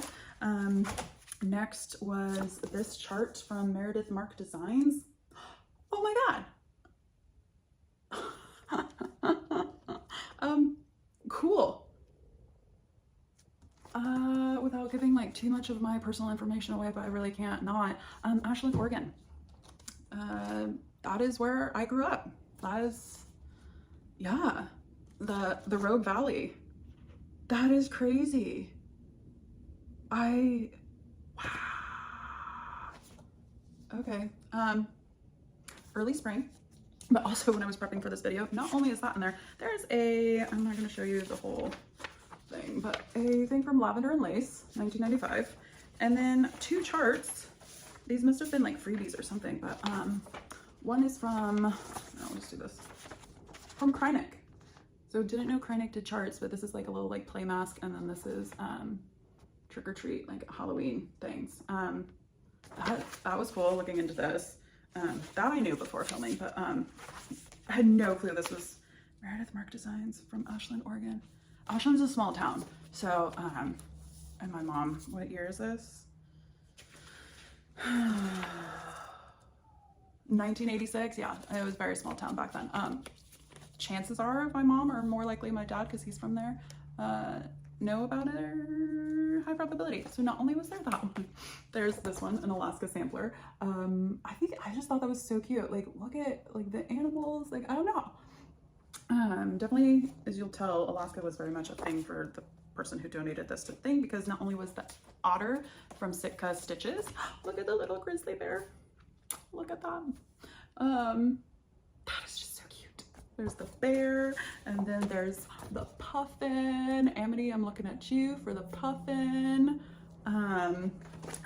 Next was this chart from Meredith Mark Designs. Oh my God. Cool. Without giving like too much of my personal information away, but I really can't not. Ashland, Oregon. That is where I grew up. That is, yeah, the Rogue Valley. That is crazy. Wow. Okay. Early spring, but also when I was prepping for this video, not only is that in there, there's I'm not going to show you the whole thing, but a thing from Lavender and Lace, 1995, and then 2 charts. These must have been like freebies or something, but one is from, no, let's do this, from Krynick. So didn't know Krynick did charts, but this is like a little like play mask, and then this is trick or treat, like Halloween things. That was cool looking into this. That I knew before filming, but I had no clue this was Meredith Mark Designs from Ashland, Oregon. Ashland's a small town, so and my mom, what year is this? 1986. Yeah, it was a very small town back then. Chances are my mom, or more likely my dad, because he's from there, know about it, or high probability. So not only was there that one, there's this one, an Alaska sampler. I just thought that was so cute. Like, look at like the animals, like, I don't know. Definitely, as you'll tell, Alaska was very much a thing for the person who donated this to the thing, because not only was the Otter from Sitka Stitches, look at the little grizzly bear. Look at that. That is just so cute. There's the bear, and then there's the puffin. Amity, I'm looking at you for the puffin. And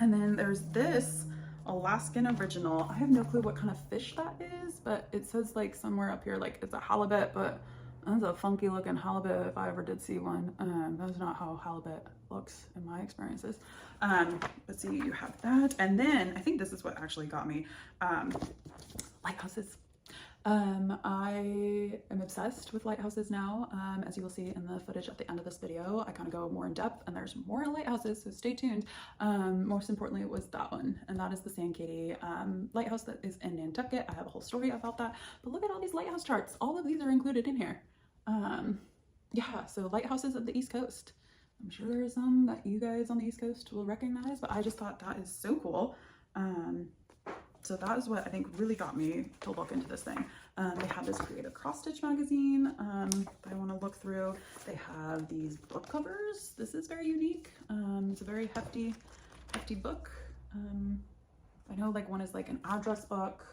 then there's this Alaskan original. I have no clue what kind of fish that is, but it says like somewhere up here like it's a halibut, but that's a funky looking halibut if I ever did see one. That's not how halibut looks in my experiences. Let's see, you have that. And then I think this is what actually got me. Lighthouses. I am obsessed with lighthouses now. As you will see in the footage at the end of this video, I kind of go more in depth, and there's more lighthouses, so stay tuned. Most importantly, it was that one, and that is the San Katie lighthouse that is in Nantucket. I have a whole story about that, but look at all these lighthouse charts. All of these are included in here. Yeah, so lighthouses of the East Coast. I'm sure there are some that you guys on the East Coast will recognize, but I just thought that is so cool. So that is what I think really got me to look into this thing. They have this creative cross stitch magazine that I want to look through. They have these book covers. This is very unique. It's a very hefty book. I know like one is like an address book,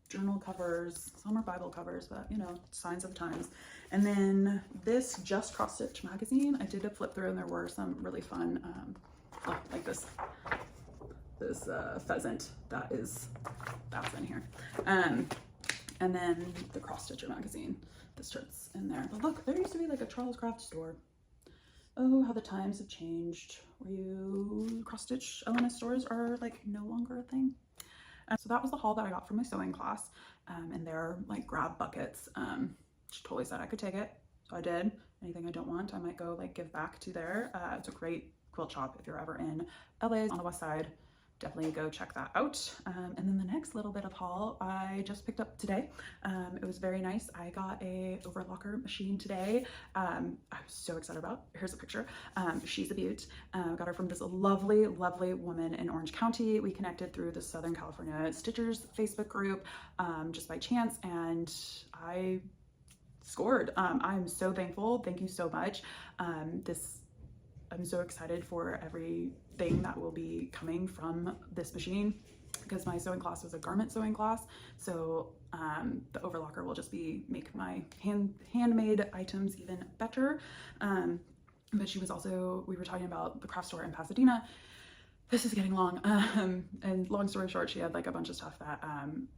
journal covers, some are Bible covers, but you know, signs of times. And then this Just Cross Stitch magazine, I did a flip through, and there were some really fun, like this pheasant that's in here. And then the Cross Stitcher magazine, this shirt's in there. But look, there used to be like a Charles Craft store. Oh, how the times have changed, where cross stitch LNS stores are like no longer a thing. So that was the haul that I got from my sewing class, and their like grab buckets. She totally said I could take it, so I did. Anything I don't want, I might go like give back to there. It's a great quilt shop if you're ever in LA on the west side. Definitely go check that out. And then the next little bit of haul I just picked up today. It was very nice. I got a Overlocker Machine today. I was so excited about. Here's a picture. She's a beaut. Got her from this lovely, lovely woman in Orange County. We connected through the Southern California Stitchers Facebook group just by chance, and I scored. I'm so thankful. Thank you so much. I'm so excited for everything that will be coming from this machine, because my sewing class was a garment sewing class. So the Overlocker will just make my handmade items even better. But she was also, we were talking about the craft store in Pasadena. This is getting long. And long story short, she had like a bunch of stuff that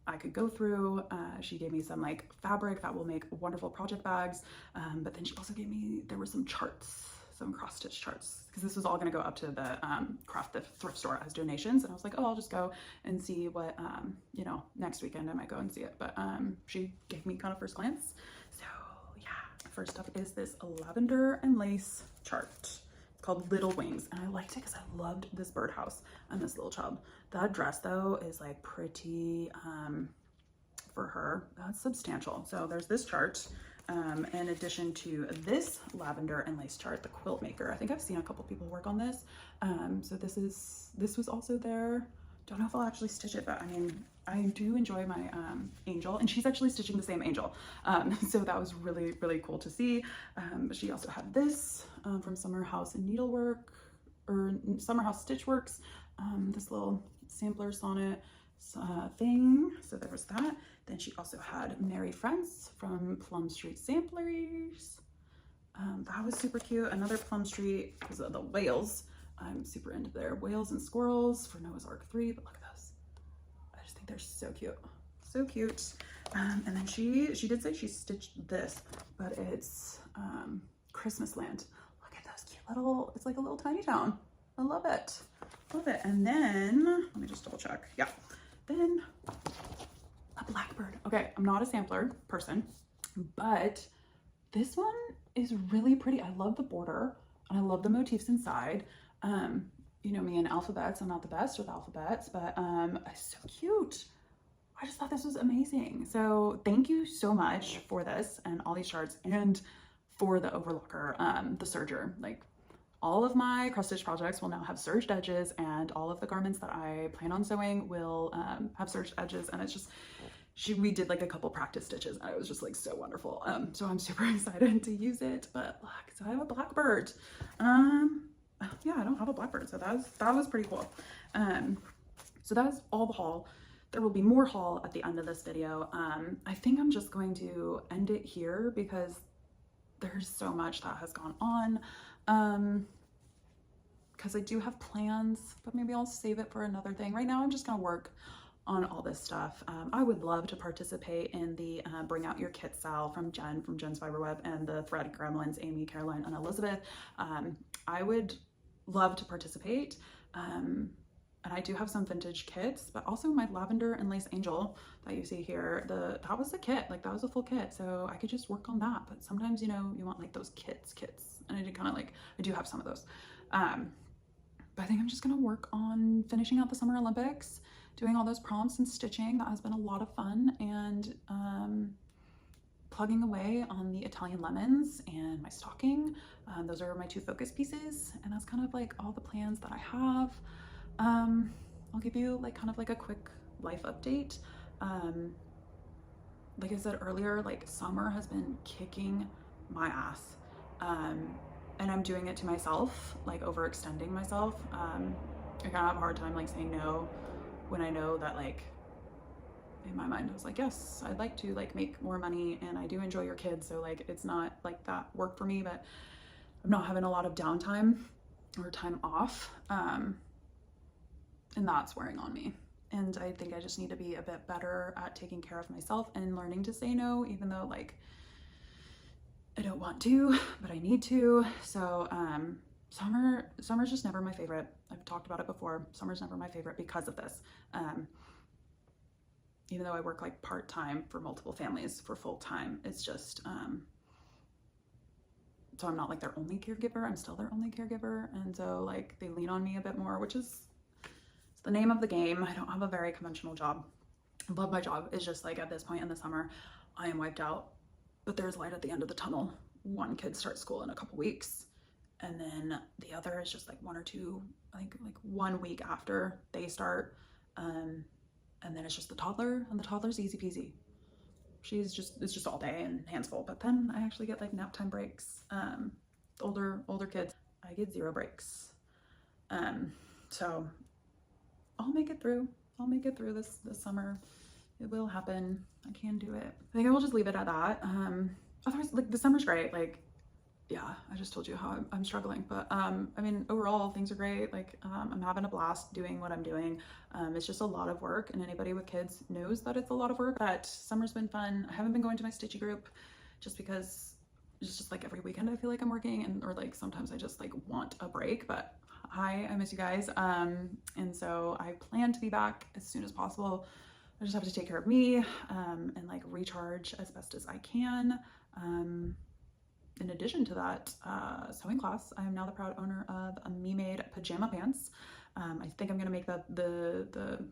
I could go through. She gave me some like fabric that will make wonderful project bags. But then she also gave me, there were some charts, some cross stitch charts, because this was all going to go up to the craft thrift store as donations. And I was like, oh, I'll just go and see what, you know, next weekend I might go and see it. But she gave me kind of first glance. So yeah, first up is this lavender and lace chart. It's called Little Wings, and I liked it because I loved this birdhouse and this little child. That dress though is like pretty for her. That's substantial. So there's this chart in addition to this lavender and lace chart, the quilt maker. I think I've seen a couple people work on this. So this was also there. Don't know if I'll actually stitch it, but I mean, I do enjoy my angel, and she's actually stitching the same angel. So that was really, really cool to see. But she also had this from Summer House Needlework, or Summer House Stitchworks, this little sampler sonnet thing. So there was that. Then she also had Merry Friends from Plum Street Samplers. That was super cute. Another Plum Street, because of the whales. I'm super into their whales and squirrels for Noah's Ark 3, but look at those. I just think they're so cute. So cute. And then she did say she stitched this, but it's Christmas Land. Look at those cute little, it's like a little tiny town. I love it. Love it. And then, let me just double check. Yeah. Then a blackbird. Okay, I'm not a sampler person, but this one is really pretty. I love the border and I love the motifs inside. You know me and alphabets, I'm not the best with alphabets, but it's so cute. I just thought this was amazing. So thank you so much for this and all these charts, and for the overlocker, the serger. Like, all of my cross stitch projects will now have serged edges, and all of the garments that I plan on sewing will have serged edges, and it's just, we did like a couple practice stitches and it was just like so wonderful. So I'm super excited to use it. But look, so I have a blackbird. Yeah, I don't have a blackbird, so that was pretty cool. So that was all the haul. There will be more haul at the end of this video. I think I'm just going to end it here because there's so much that has gone on. Because I do have plans, but maybe I'll save it for another thing. Right now I'm just gonna work on all this stuff. I would love to participate in the Bring Out Your Kitsal from Jen's Fiberweb, and the Thread Gremlins, Amy, Carolyn, and Elizabeth. I would love to participate. And I do have some vintage kits, but also my lavender and lace angel that you see here, that was a kit, like that was a full kit. So I could just work on that. But sometimes, you know, you want like those kits. And I did kind of like, I do have some of those. But I think I'm just gonna work on finishing out the Summer Olympics, doing all those prompts and stitching. That has been a lot of fun, and plugging away on the Italian lemons and my stocking. Those are my two focus pieces, and that's kind of like all the plans that I have. I'll give you like kind of like a quick life update. Like I said earlier, like summer has been kicking my ass. And I'm doing it to myself, like overextending myself. I kind of have a hard time like saying no when I know that, like, in my mind I was like, yes, I'd like to like make more money, and I do enjoy your kids, so like it's not like that work for me, but I'm not having a lot of downtime or time off, and that's wearing on me. And I think I just need to be a bit better at taking care of myself and learning to say no, even though like I don't want to, but I need to. So summer's just never my favorite. I've talked about it before. Summer's never my favorite because of this. Even though I work like part-time for multiple families for full-time, it's just, so I'm not like their only caregiver, I'm still their only caregiver. And so like they lean on me a bit more, which is the name of the game. I don't have a very conventional job. I love my job. It's just like at this point in the summer, I am wiped out, but there's light at the end of the tunnel. One kid starts school in a couple weeks, and then the other is just like one or two, I think like 1 week after they start. And then it's just the toddler, and the toddler's easy peasy. It's just all day and hands full. But then I actually get like nap time breaks. Older kids, I get 0 breaks. So I'll make it through. I'll make it through this summer. It will happen. I can do it. I think I will just leave it at that. Otherwise, like the summer's great. Like, yeah, I just told you how I'm struggling, but I mean, overall things are great. Like, I'm having a blast doing what I'm doing. It's just a lot of work, and anybody with kids knows that it's a lot of work. But summer's been fun. I haven't been going to my stitchy group just because it's just like every weekend I feel like I'm working, or like sometimes I just like want a break. But hi, I miss you guys. And so I plan to be back as soon as possible. I just have to take care of me and like recharge as best as I can. in addition to that sewing class, I am now the proud owner of a me-made pajama pants. I think I'm gonna make the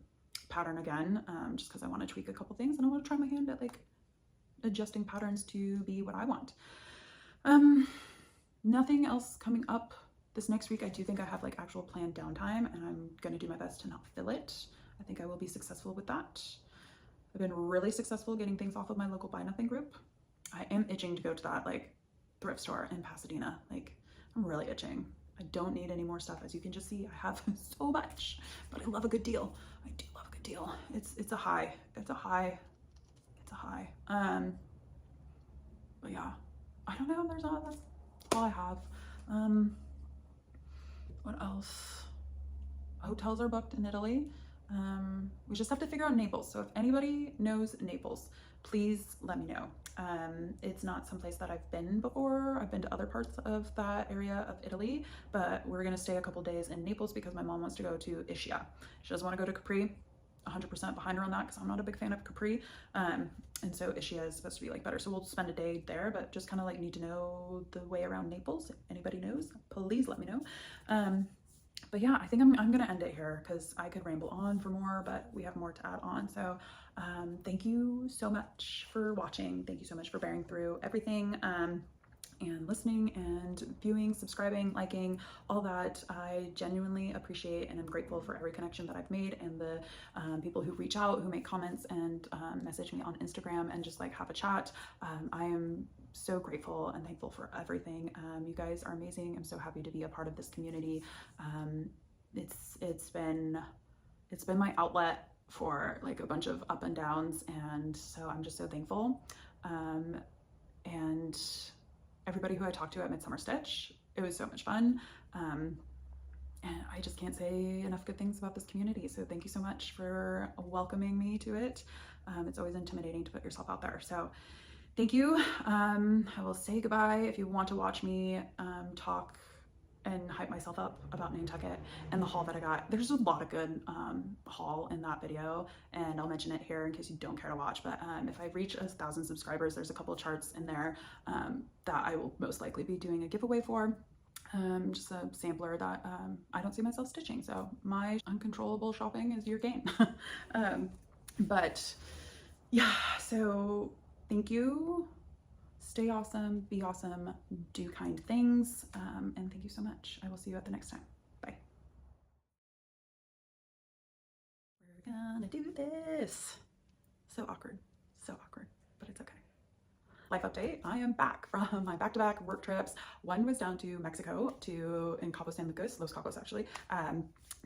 pattern again, just because I want to tweak a couple things and I want to try my hand at like adjusting patterns to be what I want. Nothing else coming up this next week. I do think I have like actual planned downtime, and I'm gonna do my best to not fill it. I think I will be successful with that. I've been really successful getting things off of my local Buy Nothing group. I am itching to go to that like thrift store in Pasadena. Like, I'm really itching. I don't need any more stuff. As you can just see, I have so much, but I love a good deal. I do love a good deal. It's a high. It's a high. It's a high. But yeah, I don't know. That's all I have. What else? Hotels are booked in Italy. We just have to figure out Naples. So if anybody knows Naples, please let me know. It's not someplace that I've been before. I've been to other parts of that area of Italy, but we're gonna stay a couple days in Naples because my mom wants to go to Ischia. She doesn't want to go to Capri. 100% behind her on that because I'm not a big fan of Capri. And so Ischia is supposed to be like better. So we'll spend a day there, but just kind of like need to know the way around Naples. If anybody knows, please let me know. But yeah, I think I'm gonna end it here because I could ramble on for more, but we have more to add on. So thank you so much for watching. Thank you so much for bearing through everything. And listening and viewing, subscribing, liking, all that. I genuinely appreciate and I'm grateful for every connection that I've made, and the people who reach out, who make comments and message me on Instagram and just like have a chat. I am so grateful and thankful for everything. You guys are amazing. I'm so happy to be a part of this community. It's been my outlet for like a bunch of up and downs, and so I'm just so thankful. And everybody who I talked to at MIDSUMMER Stitch, it was so much fun. And I just can't say enough good things about this community. So thank you so much for welcoming me to it. It's always intimidating to put yourself out there. So thank you. I will say goodbye. If you want to watch me talk and hype myself up about Nantucket and the haul that I got, there's a lot of good haul in that video, and I'll mention it here in case you don't care to watch. But if I reach 1,000 subscribers, there's a couple of charts in there that I will most likely be doing a giveaway for. Just a sampler that I don't see myself stitching, so my uncontrollable shopping is your gain. But yeah, so thank you. Stay awesome, be awesome, do kind things, and thank you so much. I will see you at the next time. Bye. We're gonna do this. So awkward, but it's okay. Life update, I am back from my back-to-back work trips. One was down to Mexico in Cabo San Lucas, Los Cabos actually,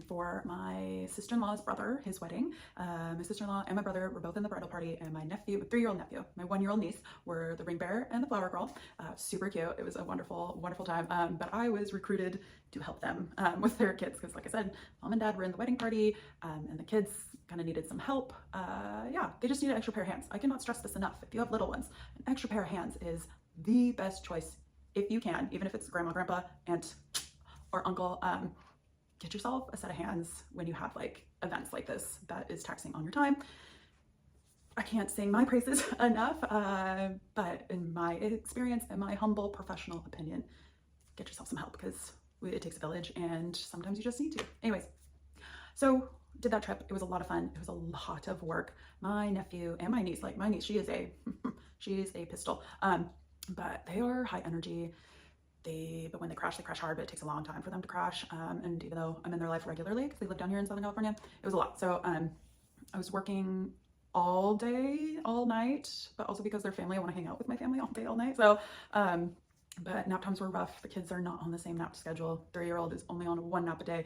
for my sister-in-law's brother, his wedding. My sister-in-law and my brother were both in the bridal party, and my nephew, 3-year-old nephew, my 1-year-old niece were the ring bearer and the flower girl. Super cute. It was a wonderful, wonderful time. But I was recruited to help them with their kids because, like I said, mom and dad were in the wedding party, and the kids kind of needed some help. Yeah, they just need an extra pair of hands. I cannot stress this enough. If you have little ones, an extra pair of hands is the best choice if you can, even if it's grandma, grandpa, aunt, or uncle. Get yourself a set of hands when you have like events like this that is taxing on your time. I can't sing my praises enough, but in my experience and my humble professional opinion, get yourself some help because it takes a village and sometimes you just need to. Anyways, so did that trip. It was a lot of fun. It was a lot of work. My nephew and my niece, like my niece, she is a pistol, but they are high energy. But when they crash hard, but it takes a long time for them to crash. And even though I'm in their life regularly because they live down here in Southern California, it was a lot. So I was working all day, all night, but also because they're family, I want to hang out with my family all day, all night. So, but nap times were rough. The kids are not on the same nap schedule. 3-year-old is only on 1 nap a day.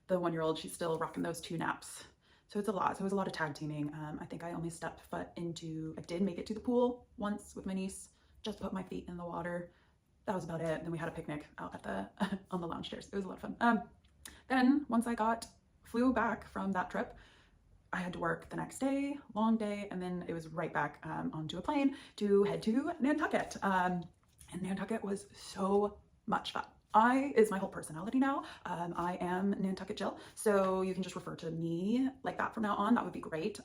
The 1-year-old, she's still rocking those 2 naps. So it's a lot. So it was a lot of tag teaming. I think I only stepped foot into, I did make it to the pool once with my niece, just put my feet in the water. That was about it. Then we had a picnic out at the on the lounge chairs. It was a lot of fun. Then once I flew back from that trip, I had to work the next day, long day, and then it was right back onto a plane to head to Nantucket. And Nantucket was so much fun. Is my whole personality now. I am Nantucket Jill, so you can just refer to me like that from now on. That would be great.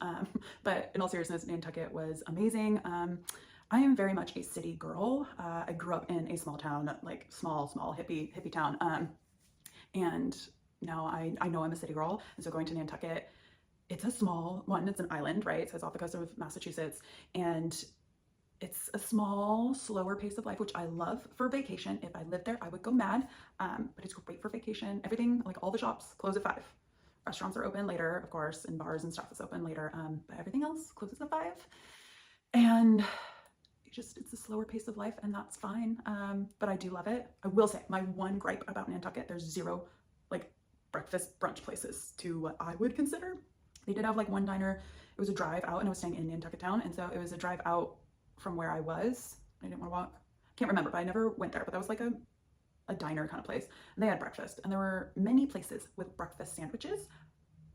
But in all seriousness, Nantucket was amazing. I am very much a city girl. I grew up in a small town, like small hippie town. And now I know I'm a city girl. And so going to Nantucket, it's a small one, it's an island, right? So it's off the coast of Massachusetts. And it's a small, slower pace of life, which I love for vacation. If I lived there, I would go mad. But it's great for vacation. Everything, like all the shops, close at 5. Restaurants are open later, of course, and bars and stuff is open later. But everything else closes at 5. And it's a slower pace of life, and that's fine. But I do love it. I will say my one gripe about Nantucket, there's 0 like breakfast brunch places to what I would consider. They did have like one diner. It was a drive out, and I was staying in Nantucket town, and so it was a drive out from where I was. I didn't want to walk. Can't remember, but I never went there. But that was like a diner kind of place, and they had breakfast, and there were many places with breakfast sandwiches.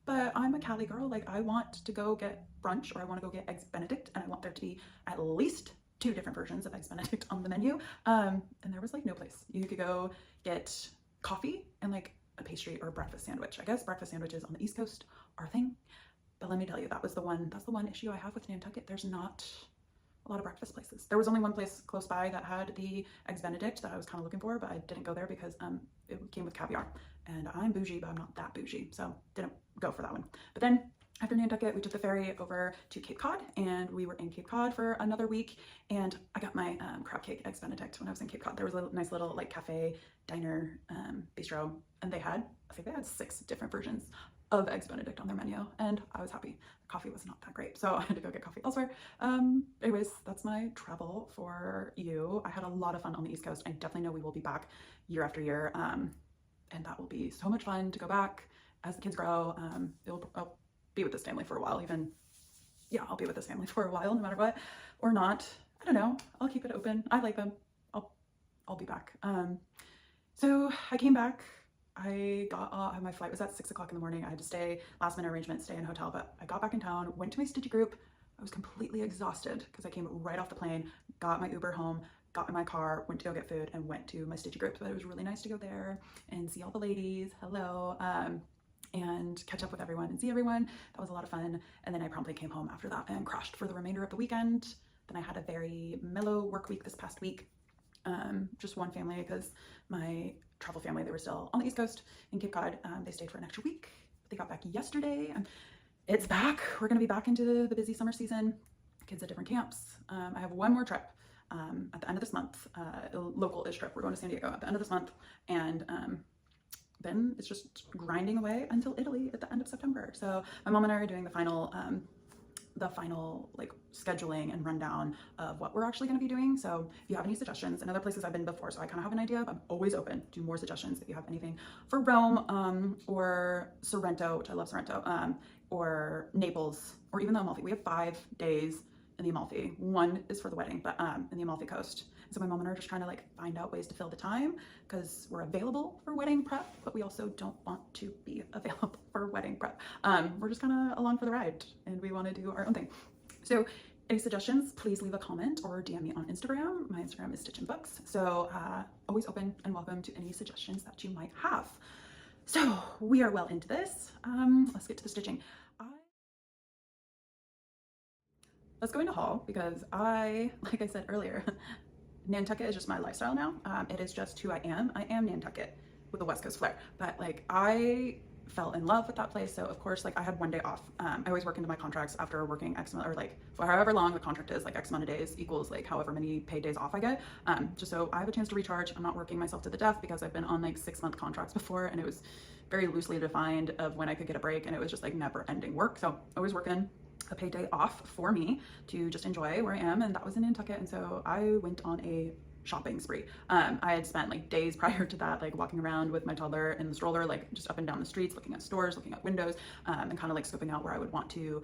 But I'm a Cali girl. Like, I want to go get brunch, or I want to go get eggs Benedict, and I want there to be at least 2 different versions of eggs Benedict on the menu. And there was like no place. You could go get coffee and like a pastry or a breakfast sandwich. I guess breakfast sandwiches on the East Coast are a thing. But let me tell you, that's the one issue I have with Nantucket. There's not a lot of breakfast places. There was only one place close by that had the eggs Benedict that I was kind of looking for, but I didn't go there because it came with caviar. And I'm bougie, but I'm not that bougie, so didn't go for that one. But then after Nantucket, we took the ferry over to Cape Cod, and we were in Cape Cod for another week. And I got my crab cake eggs Benedict when I was in Cape Cod. There was a nice little like cafe, diner, bistro, and I think they had 6 different versions of eggs Benedict on their menu, and I was happy. The coffee was not that great, so I had to go get coffee elsewhere. Anyways, that's my travel for you. I had a lot of fun on the East Coast. I definitely know we will be back year after year, and that will be so much fun to go back as the kids grow. I'll be with this family for a while, I'll be with this family for a while, no matter what, or not. I don't know. I'll keep it open. I like them. I'll be back. So I came back. My flight was at 6 o'clock in the morning. I had to stay, last minute arrangement, stay in a hotel, but I got back in town, went to my stitchy group. I was completely exhausted because I came right off the plane, got my Uber home, got in my car, went to go get food, and went to my stitchy group. But it was really nice to go there and see all the ladies, hello, and catch up with everyone and see everyone. That was a lot of fun. And then I promptly came home after that and crashed for the remainder of the weekend. Then I had a very mellow work week this past week. Just one family, because my travel family, they were still on the East Coast in Cape Cod. They stayed for an extra week. They got back yesterday, and it's back. We're going to be back into the busy summer season. Kids at different camps. I have one more trip at the end of this month, a local-ish trip. We're going to San Diego at the end of this month, and then it's just grinding away until Italy at the end of September. So my mom and I are doing the final like scheduling and rundown of what we're actually going to be doing. So if you have any suggestions, and other places I've been before, so I kind of have an idea, but I'm always open to more suggestions. If you have anything for Rome, or Sorrento, which I love Sorrento, or Naples, or even the Amalfi. We have 5 days in the Amalfi. One is for the wedding, but in the Amalfi Coast. So my mom and I are just trying to like find out ways to fill the time, because we're available for wedding prep, but we also don't want to be available for wedding prep. We're just kind of along for the ride, and we want to do our own thing. So any suggestions, please leave a comment or DM me on Instagram. My Instagram is stitchandbooks. So always open and welcome to any suggestions that you might have. So we are well into this. Let's get to the stitching. Let's go into haul, because like I said earlier, Nantucket is just my lifestyle now. It is just who I am. I am Nantucket with a West Coast flair, but like I fell in love with that place. So of course, like I had one day off. I always work into my contracts after working X amount, or like for however long the contract is, like X amount of days equals like however many paid days off I get. Just so I have a chance to recharge. I'm not working myself to the death, because I've been on like 6-month contracts before, and it was very loosely defined of when I could get a break, and it was just like never ending work. So I was working a paid day off for me to just enjoy where I am, and that was in Nantucket. And so I went on a shopping spree. I had spent like days prior to that like walking around with my toddler in the stroller, like just up and down the streets, looking at stores, looking at windows, and kind of like scoping out where I would want to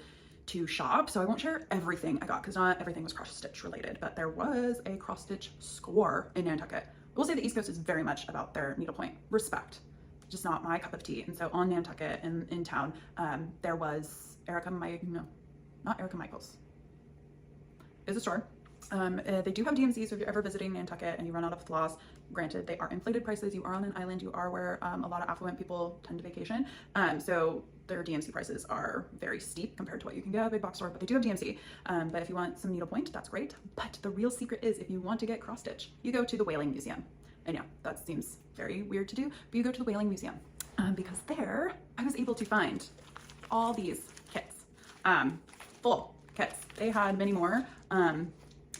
shop. So I won't share everything I got, because not everything was cross stitch related, but there was a cross stitch score in Nantucket. I will say the East Coast is very much about their needlepoint respect, just not my cup of tea. And so on Nantucket in town, there was not Erica Michaels. It's a store. They do have DMC, so if you're ever visiting Nantucket and you run out of floss, granted, they are inflated prices. You are on an island, you are where a lot of affluent people tend to vacation. So their DMC prices are very steep compared to what you can get at a big box store, but they do have DMC. But if you want some needlepoint, that's great. But the real secret is if you want to get cross stitch, you go to the Whaling Museum. And yeah, that seems very weird to do, but you go to the Whaling Museum because there I was able to find all these kits, full kits. They had many more.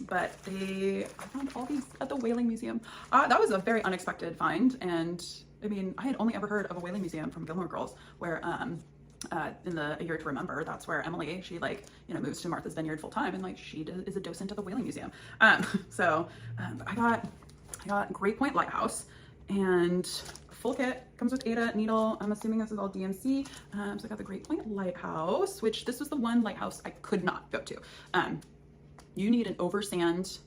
But I found all these at the Whaling Museum. That was a very unexpected find. And I mean, I had only ever heard of a Whaling Museum from Gilmore Girls, where in the A Year to Remember, that's where Emily, she like, you know, moves to Martha's Vineyard full time, and like she is a docent at the Whaling Museum. I got Great Point Lighthouse, and full kit comes with Aida needle. I'm assuming this is all DMC. So I got the Great Point Lighthouse, which this was the one lighthouse I could not go to. You need an oversand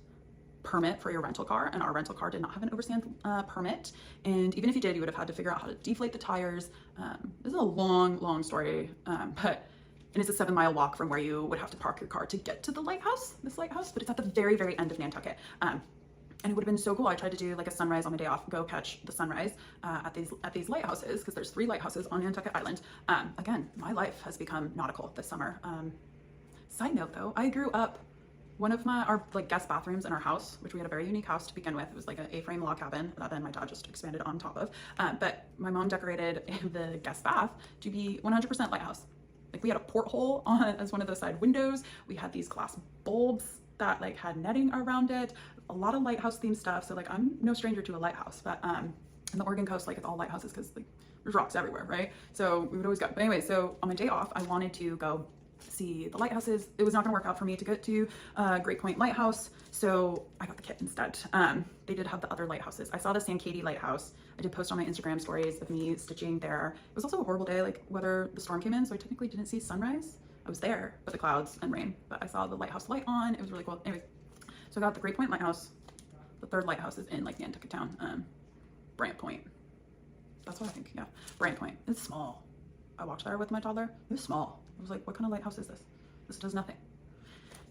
permit for your rental car, and our rental car did not have an oversand permit. And even if you did, you would have had to figure out how to deflate the tires. This is a long story, and it's a 7-mile walk from where you would have to park your car to get to the lighthouse, this lighthouse, but it's at the very end of Nantucket. And it would have been so cool. I tried to do like a sunrise on my day off, go catch the sunrise at these lighthouses, because there's 3 lighthouses on Nantucket Island. Again, my life has become nautical this summer. Side note though, I grew up, one of our like guest bathrooms in our house, which we had a very unique house to begin with. It was like an A-frame log cabin that then my dad just expanded on top of. But my mom decorated the guest bath to be 100% lighthouse. Like we had a porthole on as one of those side windows. We had these glass bulbs that like had netting around it. A lot of lighthouse themed stuff. So like I'm no stranger to a lighthouse, but in the Oregon coast, like it's all lighthouses because like there's rocks everywhere, right? So we would always go. But anyway, so on my day off, I wanted to go see the lighthouses. It was not going to work out for me to get to Great Point Lighthouse, so I got the kit instead. They did have the other lighthouses. I saw the San Katie Lighthouse. I did post on my Instagram stories of me stitching there. It was also a horrible day, like weather, the storm came in, so I technically didn't see sunrise. I was there, but the clouds and rain, but I saw the lighthouse light on. It was really cool. Anyways, so I got the Great Point Lighthouse. The 3rd lighthouse is in like Nantucket town, Brant Point. That's what I think, yeah. Brant Point. It's small. I walked there with my toddler. It was small. I was like, what kind of lighthouse is this? This does nothing.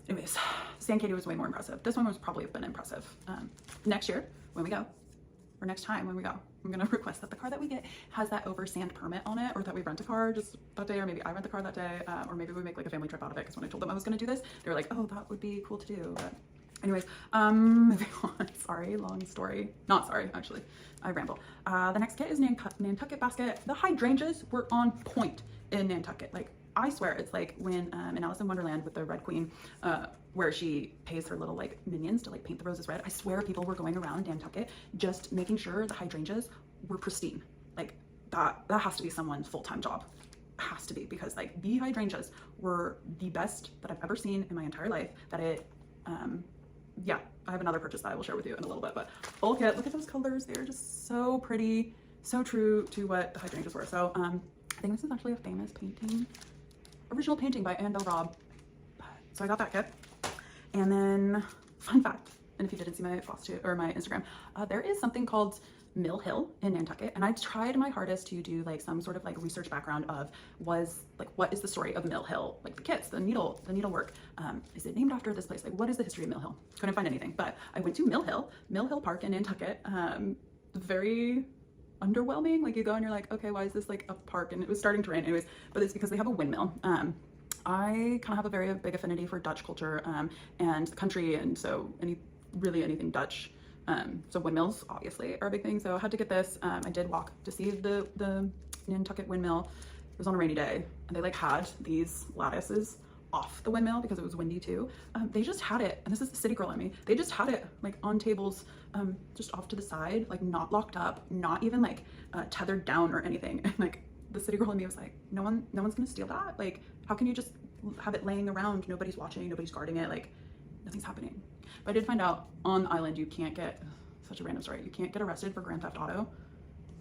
Anyways, San Katie was way more impressive. This one was probably have been impressive. Next year, when we go, or next time when we go, I'm gonna request that the car that we get has that oversand permit on it, or that we rent a car just that day, or maybe I rent the car that day, or maybe we make like a family trip out of it, because when I told them I was gonna do this, they were like, oh, that would be cool to do. But anyways, moving on. Sorry, long story. Not sorry, actually. I ramble. The next kit is Nantucket basket. The hydrangeas were on point in Nantucket. Like, I swear it's like when in Alice in Wonderland with the Red Queen, where she pays her little like minions to like paint the roses red. I swear people were going around Nantucket just making sure the hydrangeas were pristine. Like that has to be someone's full-time job. It has to be, because like the hydrangeas were the best that I've ever seen in my entire life. That it, yeah, I have another purchase that I will share with you in a little bit, but full kit. Look at those colors. They're just so pretty, so true to what the hydrangeas were. So I think this is actually a famous painting. Original painting by Annabelle Robb. So I got that kit. And then, fun fact, and if you didn't see my Flosstube or my Instagram, there is something called Mill Hill in Nantucket, and I tried my hardest to do like some sort of like research background of what is the story of Mill Hill, like the kits, the needlework. Is it named after this place? Like, what is the history of Mill Hill? Couldn't find anything, but I went to Mill Hill Park in Nantucket. Very underwhelming. Like you go and you're like, okay, why is this like a park? And it was starting to rain anyways, but it's because they have a windmill. I kind of have a very big affinity for Dutch culture and country, and so anything Dutch. So windmills obviously are a big thing, so I had to get this. I did walk to see the Nantucket windmill. It was on a rainy day, and they like had these lattices off the windmill because it was windy too. They just had it, and this is the city girl in me, they just had it like on tables just off to the side, like not locked up, not even like tethered down or anything. And like the city girl in me was like, no one's gonna steal that. Like, how can you just have it laying around, nobody's watching, nobody's guarding it, like nothing's happening. But I did find out on the island you can't get, such a random story, you can't get arrested for Grand Theft Auto.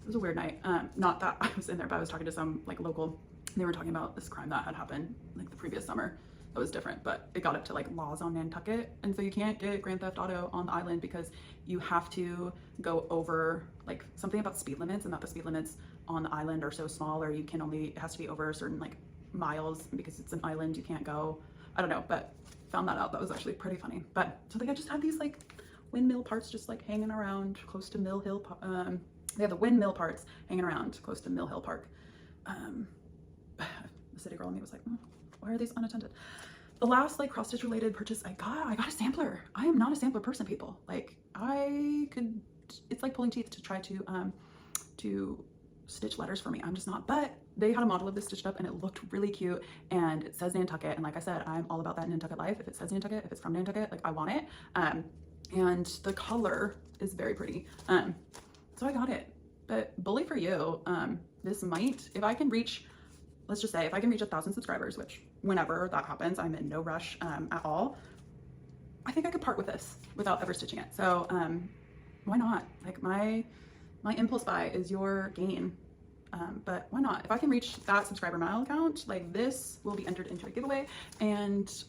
It was a weird night. Not that I was in there, but I was talking to some like local. They were talking about this crime that had happened like the previous summer. That was different, but it got up to like laws on Nantucket, and so you can't get Grand Theft Auto on the island because you have to go over like something about speed limits, and that the speed limits on the island are so small, or you can only, it has to be over a certain like miles, because it's an island, you can't go. I don't know, but found that out. That was actually pretty funny. But so they just had these like windmill parts just like hanging around close to Mill Hill. They have the windmill parts hanging around close to Mill Hill Park. The city girl in me was like, why are these unattended? The last like cross stitch related purchase I got a sampler. I am not a sampler person, people. Like it's like pulling teeth to try to stitch letters for me. I'm just not, but they had a model of this stitched up and it looked really cute, and it says Nantucket, and like I said, I'm all about that Nantucket life. If it says Nantucket, if it's from Nantucket, like I want it. And the color is very pretty. So I got it. But bully for you, this might, if I can reach, let's just say if I can reach 1,000 subscribers, which whenever that happens, I'm in no rush at all, I think I could part with this without ever stitching it. So why not? Like my impulse buy is your gain. But why not? If I can reach that subscriber mile count, like this will be entered into a giveaway and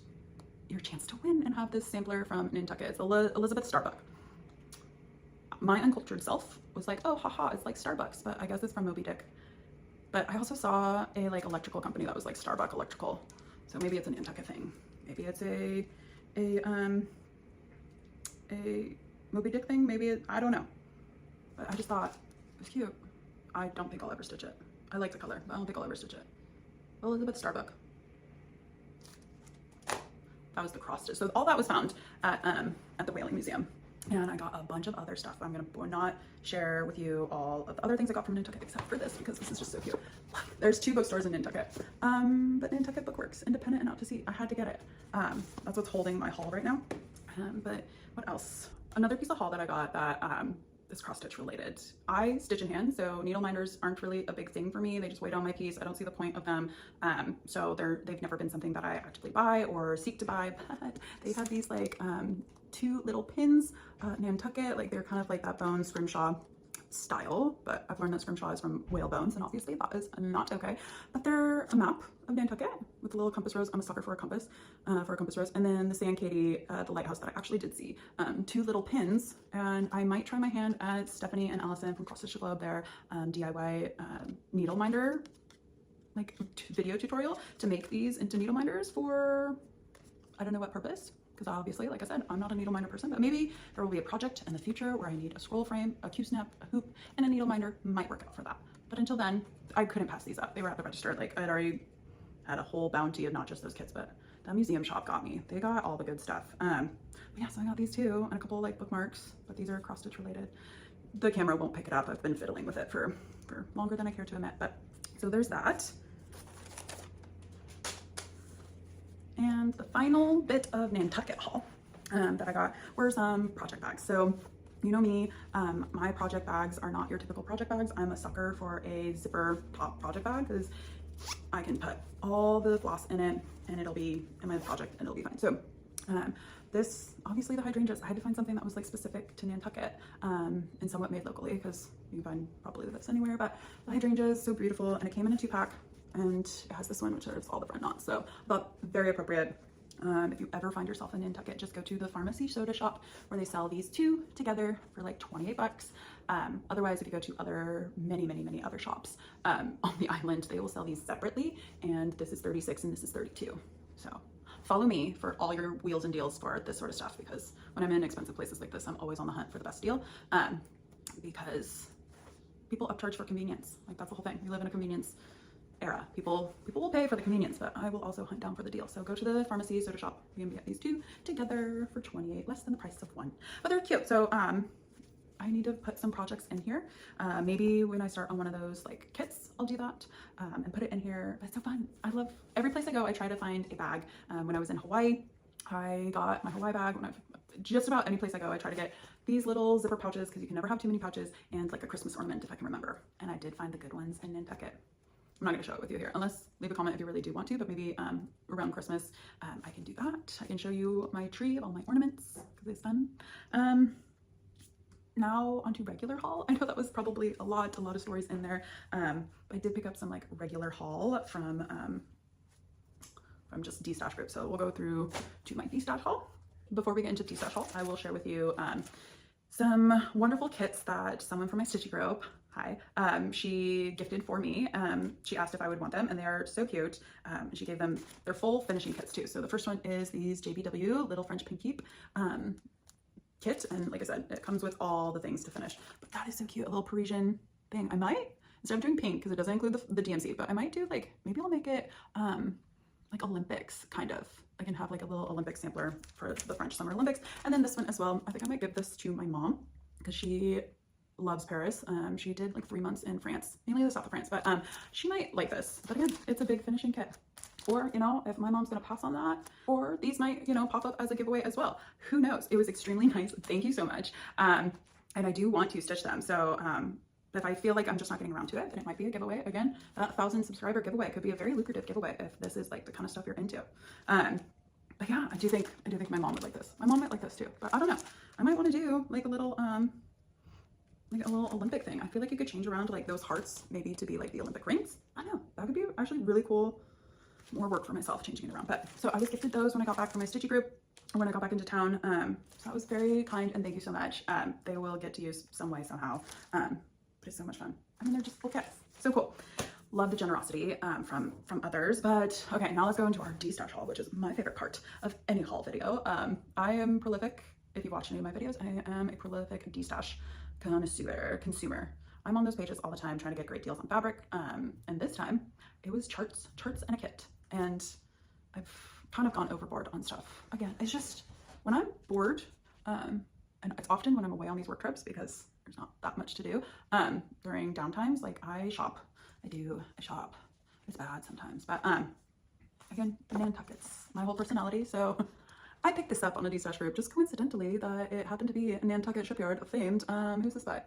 your chance to win and have this sampler from Nantucket. It's Elizabeth Starbuck. My uncultured self was like, oh, haha, it's like Starbucks, but I guess it's from Moby Dick. But I also saw a like electrical company that was like Starbuck Electrical. So maybe it's a Nantucket thing. Maybe it's a Moby Dick thing. Maybe I don't know. But I just thought it was cute. I don't think I'll ever stitch it. I like the color, but I don't think I'll ever stitch it. Elizabeth Starbuck. That was the cross stitch. So all that was found at the Whaling Museum. And I got a bunch of other stuff. I'm gonna not share with you all of the other things I got from Nantucket except for this, because this is just so cute. There's 2 bookstores in Nantucket. But Nantucket Bookworks, independent and out to sea. I had to get it. That's what's holding my haul right now. But what else? Another piece of haul that I got that is cross stitch related. I stitch in hand, so needle minders aren't really a big thing for me. They just weigh down my piece. I don't see the point of them. So they've never been something that I actively buy or seek to buy, but they have these like 2 little pins, Nantucket, like they're kind of like that bone scrimshaw style, but I've learned that scrimshaw is from whale bones, and obviously that is not okay. But they're a map of Nantucket with a little compass rose. I'm a sucker for a compass rose. And then the San Katie, the lighthouse that I actually did see, 2 little pins. And I might try my hand at Stephanie and Allison from Cross Stitch Club, their DIY needle minder like video tutorial to make these into needle minders for, I don't know what purpose. Because obviously, like I said, I'm not a needle minder person, but maybe there will be a project in the future where I need a scroll frame, a Q-snap, a hoop, and a needle minder might work out for that. But until then, I couldn't pass these up. They were at the register. Like I'd already had a whole bounty of not just those kits, but that museum shop got me. They got all the good stuff. But yeah, so I got these 2 and a couple like bookmarks, but these are cross stitch related. The camera won't pick it up. I've been fiddling with it for longer than I care to admit, but so there's that. And the final bit of Nantucket haul that I got were some project bags. So you know me, my project bags are not your typical project bags. I'm a sucker for a zipper top project bag because I can put all the floss in it and it'll be in my project and it'll be fine. So this, obviously the hydrangeas, I had to find something that was like specific to Nantucket and somewhat made locally, because you can find probably this anywhere, but the hydrangea is so beautiful, and it came in a 2-pack. And it has this one which has all the front knots, so I thought very appropriate. If you ever find yourself in Nantucket, just go to the pharmacy soda shop where they sell these 2 together for like 28 bucks. Otherwise, if you go to other many other shops on the island, they will sell these separately, and this is 36 and this is 32. So follow me for all your wheels and deals for this sort of stuff, because when I'm in expensive places like this, I'm always on the hunt for the best deal, because people upcharge for convenience. Like that's the whole thing. We live in a convenience era. People will pay for the convenience, but I will also hunt down for the deal. So go to the pharmacy soda shop. You can get these 2 together for 28, less than the price of 1. But they're cute. So I need to put some projects in here. Maybe when I start on one of those like kits, I'll do that and put it in here. But it's so fun. I love every place I go. I try to find a bag. When I was in Hawaii, I got my Hawaii bag. Just about any place I go, I try to get these little zipper pouches, because you can never have too many pouches, and like a Christmas ornament if I can remember. And I did find the good ones in Nantucket. I'm not going to show it with you here, unless leave a comment if you really do want to, but maybe around Christmas I can do that. I can show you my tree of all my ornaments, because it's fun. Now onto regular haul. I know that was probably a lot of stories in there, but I did pick up some like regular haul from just Destash group. So we'll go through to my Destash haul. Before we get into Destash haul, I will share with you some wonderful kits that someone from my Stitchy group hi, she gifted for me. She asked if I would want them, and they are so cute. She gave them their full finishing kits too. So the first one is these JBW Little French Pin Keep kit, and like I said, it comes with all the things to finish. But that is so cute, a little Parisian thing. I might, instead of doing pink, because it doesn't include the DMC, but I might do like, maybe I'll make it like Olympics kind of. I can have like a little Olympic sampler for the French Summer Olympics. And then this one as well, I think I might give this to my mom because she loves Paris. She did like 3 months in France, mainly the south of France, but she might like this. But again, it's a big finishing kit. Or, you know, if my mom's gonna pass on that, or these might, you know, pop up as a giveaway as well. Who knows? It was extremely nice. Thank you so much. And I do want to stitch them. So if I feel like I'm just not getting around to it, then it might be a giveaway. Again, that 1,000 subscriber giveaway could be a very lucrative giveaway if this is like the kind of stuff you're into. But yeah, I do think my mom would like this. My mom might like this too, but I don't know. I might want to do like a little Olympic thing. I feel like you could change around like those hearts maybe to be like the Olympic rings. I don't know. That could be actually really cool. More work for myself changing it around. But so I was gifted those when I got back from my stitchy group, or when I got back into town. So that was very kind, and thank you so much. They will get to use some way somehow. But it's so much fun. I mean, they're just little kits. So cool. Love the generosity from others. But okay, now let's go into our Destash haul, which is my favorite part of any haul video. I am prolific. If you watch any of my videos, I am a prolific Destash consumer. I'm on those pages all the time trying to get great deals on fabric. And this time it was charts and a kit. And I've kind of gone overboard on stuff. Again, it's just when I'm bored, and it's often when I'm away on these work trips because there's not that much to do. During downtimes, like I shop. It's bad sometimes, but again, Nantucket's my whole personality. So I picked this up on a Destash group just coincidentally that it happened to be a Nantucket shipyard famed. Who's this by?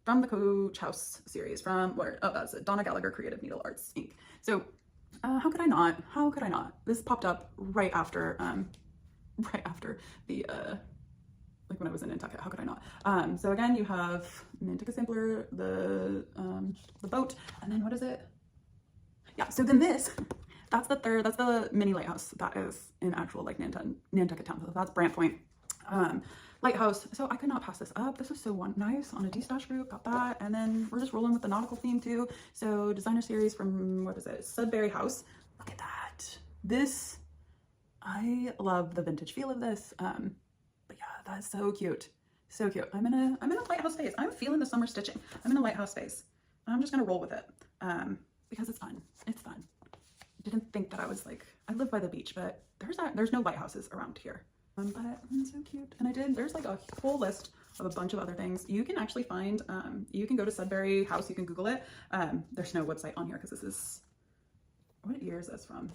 From the Coach House series, from where? Oh, that's it. Donna Gallagher Creative Needle Arts Inc. So how could I not? How could I not? This popped up right after the like when I was in Nantucket. How could I not? So again, you have Nantucket sampler, the boat, and then what is it? Yeah. So then this, that's the mini lighthouse that is in actual like Nantucket town. So that's Brant Point lighthouse. So I could not pass this up. This was so nice on a Destash group. Got that, and then we're just rolling with the nautical theme too. So designer series from what is it? Sudbury House. Look at that. This, I love the vintage feel of this. But yeah, that's so cute. So cute. I'm in a lighthouse phase. I'm feeling the summer stitching. I'm in a lighthouse phase. I'm just gonna roll with it. Because it's fun. It's fun. Didn't think that I was like, I live by the beach, but there's no lighthouses around here. But it's so cute. And there's like a whole list of a bunch of other things. You can actually find, you can go to Sudbury House, you can Google it. There's no website on here because this is, what year is this from?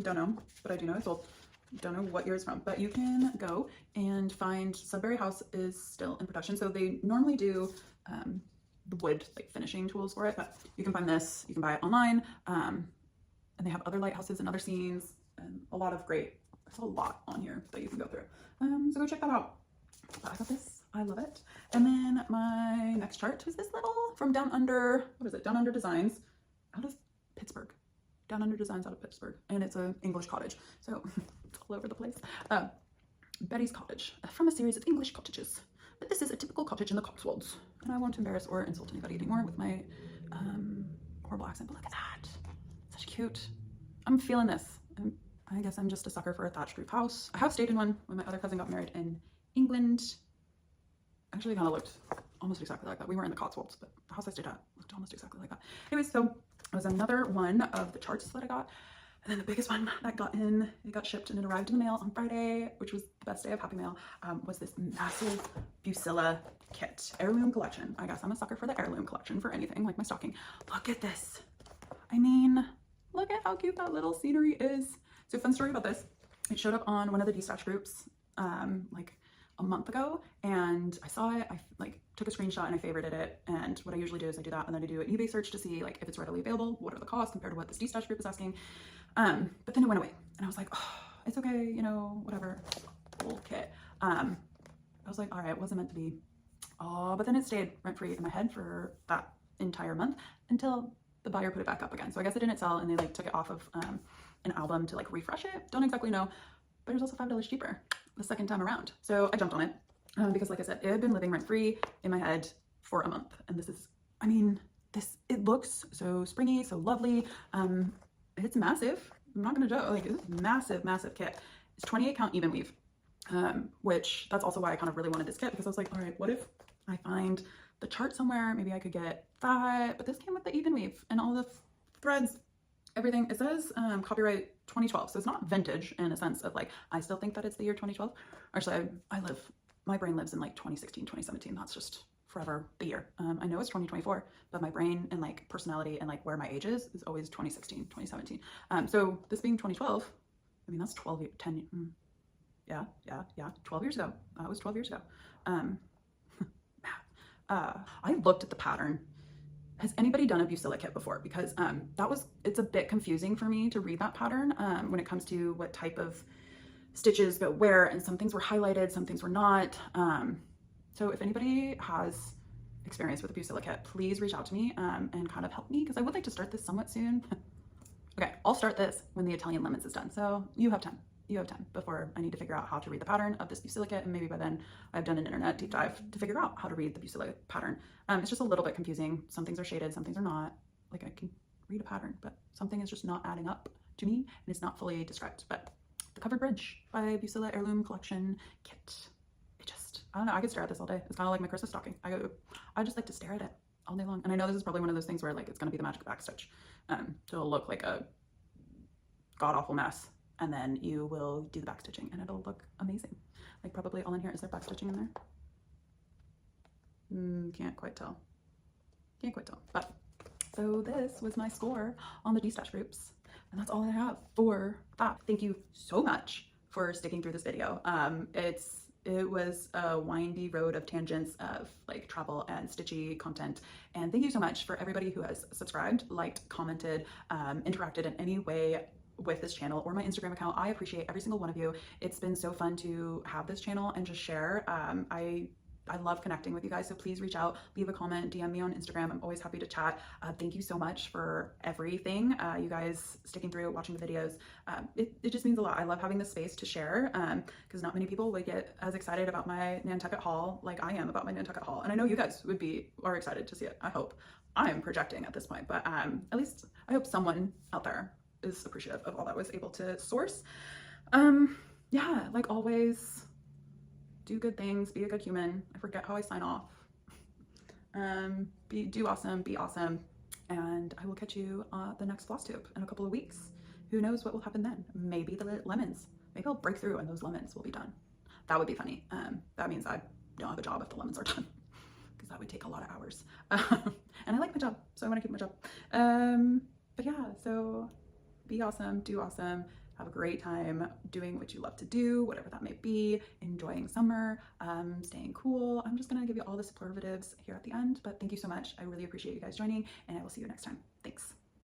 Don't know, but I do know it's old. Don't know what year it's from, but you can go and find Sudbury House is still in production. So they normally do the wood like finishing tools for it, but you can find this, you can buy it online. And they have other lighthouses and other scenes and a lot of great, there's a lot on here that you can go through. So go check that out. I got this, I love it. And then my next chart was this little from Down Under, what is it? Down Under Designs out of Pittsburgh. Down Under Designs out of Pittsburgh, and it's an English cottage, so it's all over the place. Betty's Cottage, from a series of English cottages, but this is a typical cottage in the Cotswolds, and I won't embarrass or insult anybody anymore with my horrible accent, but look at that, such cute. I'm feeling this. I guess I'm just a sucker for a thatched roof house. I have stayed in one when my other cousin got married in England. Actually, kind of looked almost exactly like that. We were in the Cotswolds, but the house I stayed at looked almost exactly like that. Anyways, so it was another one of the charts that I got. And then the biggest one that it got shipped and it arrived in the mail on Friday, which was the best day of Happy Mail, was this massive Bucilla kit. Heirloom collection. I guess I'm a sucker for the heirloom collection for anything, like my stocking. Look at this. I mean, look at how cute that little scenery is. So fun story about this. It showed up on one of the Destash groups like a month ago, and I saw it. I like took a screenshot and I favorited it. And what I usually do is I do that, and then I do an eBay search to see like if it's readily available, what are the costs compared to what this Destash group is asking. But then it went away, and I was like, oh, it's okay, you know, whatever. Old kit. I was like, all right, it wasn't meant to be. Oh, but then it stayed rent-free in my head for that entire month until the buyer put it back up again. So I guess it didn't sell, and they like took it off of an album to like refresh it. Don't exactly know, but it was also $5 cheaper the second time around. So I jumped on it. because like I said, it had been living rent-free in my head for a month. And this is, I mean, it looks so springy, so lovely. It's massive. I'm not gonna joke, like it's a massive, massive kit. It's 28 count even weave, which that's also why I kind of really wanted this kit, because I was like, all right, what if I find the chart somewhere? Maybe I could get that, but this came with the even weave and all the threads, everything. It says copyright 2012, so it's not vintage in a sense of like, I still think that it's the year 2012. Actually, my brain lives in like 2016, 2017. That's just forever the year. I know it's 2024, but my brain and like personality and like where my age is always 2016, 2017. So this being 2012, I mean, that's 12, 10, yeah, 12 years ago. That was 12 years ago. I looked at the pattern. Has anybody done a Bucilla kit before? Because it's a bit confusing for me to read that pattern when it comes to what type of stitches go where, and some things were highlighted, some things were not. So if anybody has experience with a Bucilla kit, please reach out to me and kind of help me, because I would like to start this somewhat soon. Okay, I'll start this when the Italian lemons is done. So you have time. You have time before I need to figure out how to read the pattern of this Bucilla kit, and maybe by then I've done an internet deep dive to figure out how to read the Bucilla pattern. It's just a little bit confusing. Some things are shaded, some things are not. Like I can read a pattern, but something is just not adding up to me, and it's not fully described. But the Covered Bridge by Bucilla Heirloom Collection Kit. I don't know, I could stare at this all day. It's kind of like my Christmas stocking. I just like to stare at it all day long. And I know this is probably one of those things where like it's gonna be the magic backstitch. So it'll look like a god-awful mess, and then you will do the backstitching and it'll look amazing. Like probably all in here, is there backstitching in there? Can't quite tell. Can't quite tell. But so this was my score on the Destash groups. And that's all I have for that. Thank you so much for sticking through this video. It was a windy road of tangents of like travel and stitchy content. And thank you so much for everybody who has subscribed, liked, commented, interacted in any way with this channel or my Instagram account. I appreciate every single one of you. It's been so fun to have this channel and just share. I love connecting with you guys, so please reach out, leave a comment, DM me on Instagram. I'm always happy to chat. Thank you so much for everything. You guys sticking through, watching the videos. It just means a lot. I love having this space to share because not many people would get as excited about my Nantucket haul like I am about my Nantucket haul. And I know you guys are excited to see it. I hope. I'm projecting at this point, but at least I hope someone out there is appreciative of all that I was able to source. Yeah, like always, do good things, be a good human. I forget how I sign off. Do awesome, be awesome. And I will catch you the next Flosstube in a couple of weeks. Who knows what will happen then? Maybe the lemons. Maybe I'll break through and those lemons will be done. That would be funny. That means I don't have a job if the lemons are done, because that would take a lot of hours. And I like my job, so I want to keep my job. But yeah, so be awesome, do awesome. Have a great time doing what you love to do, whatever that may be, enjoying summer, staying cool. I'm just gonna give you all the superlatives here at the end, but thank you so much. I really appreciate you guys joining, and I will see you next time. Thanks.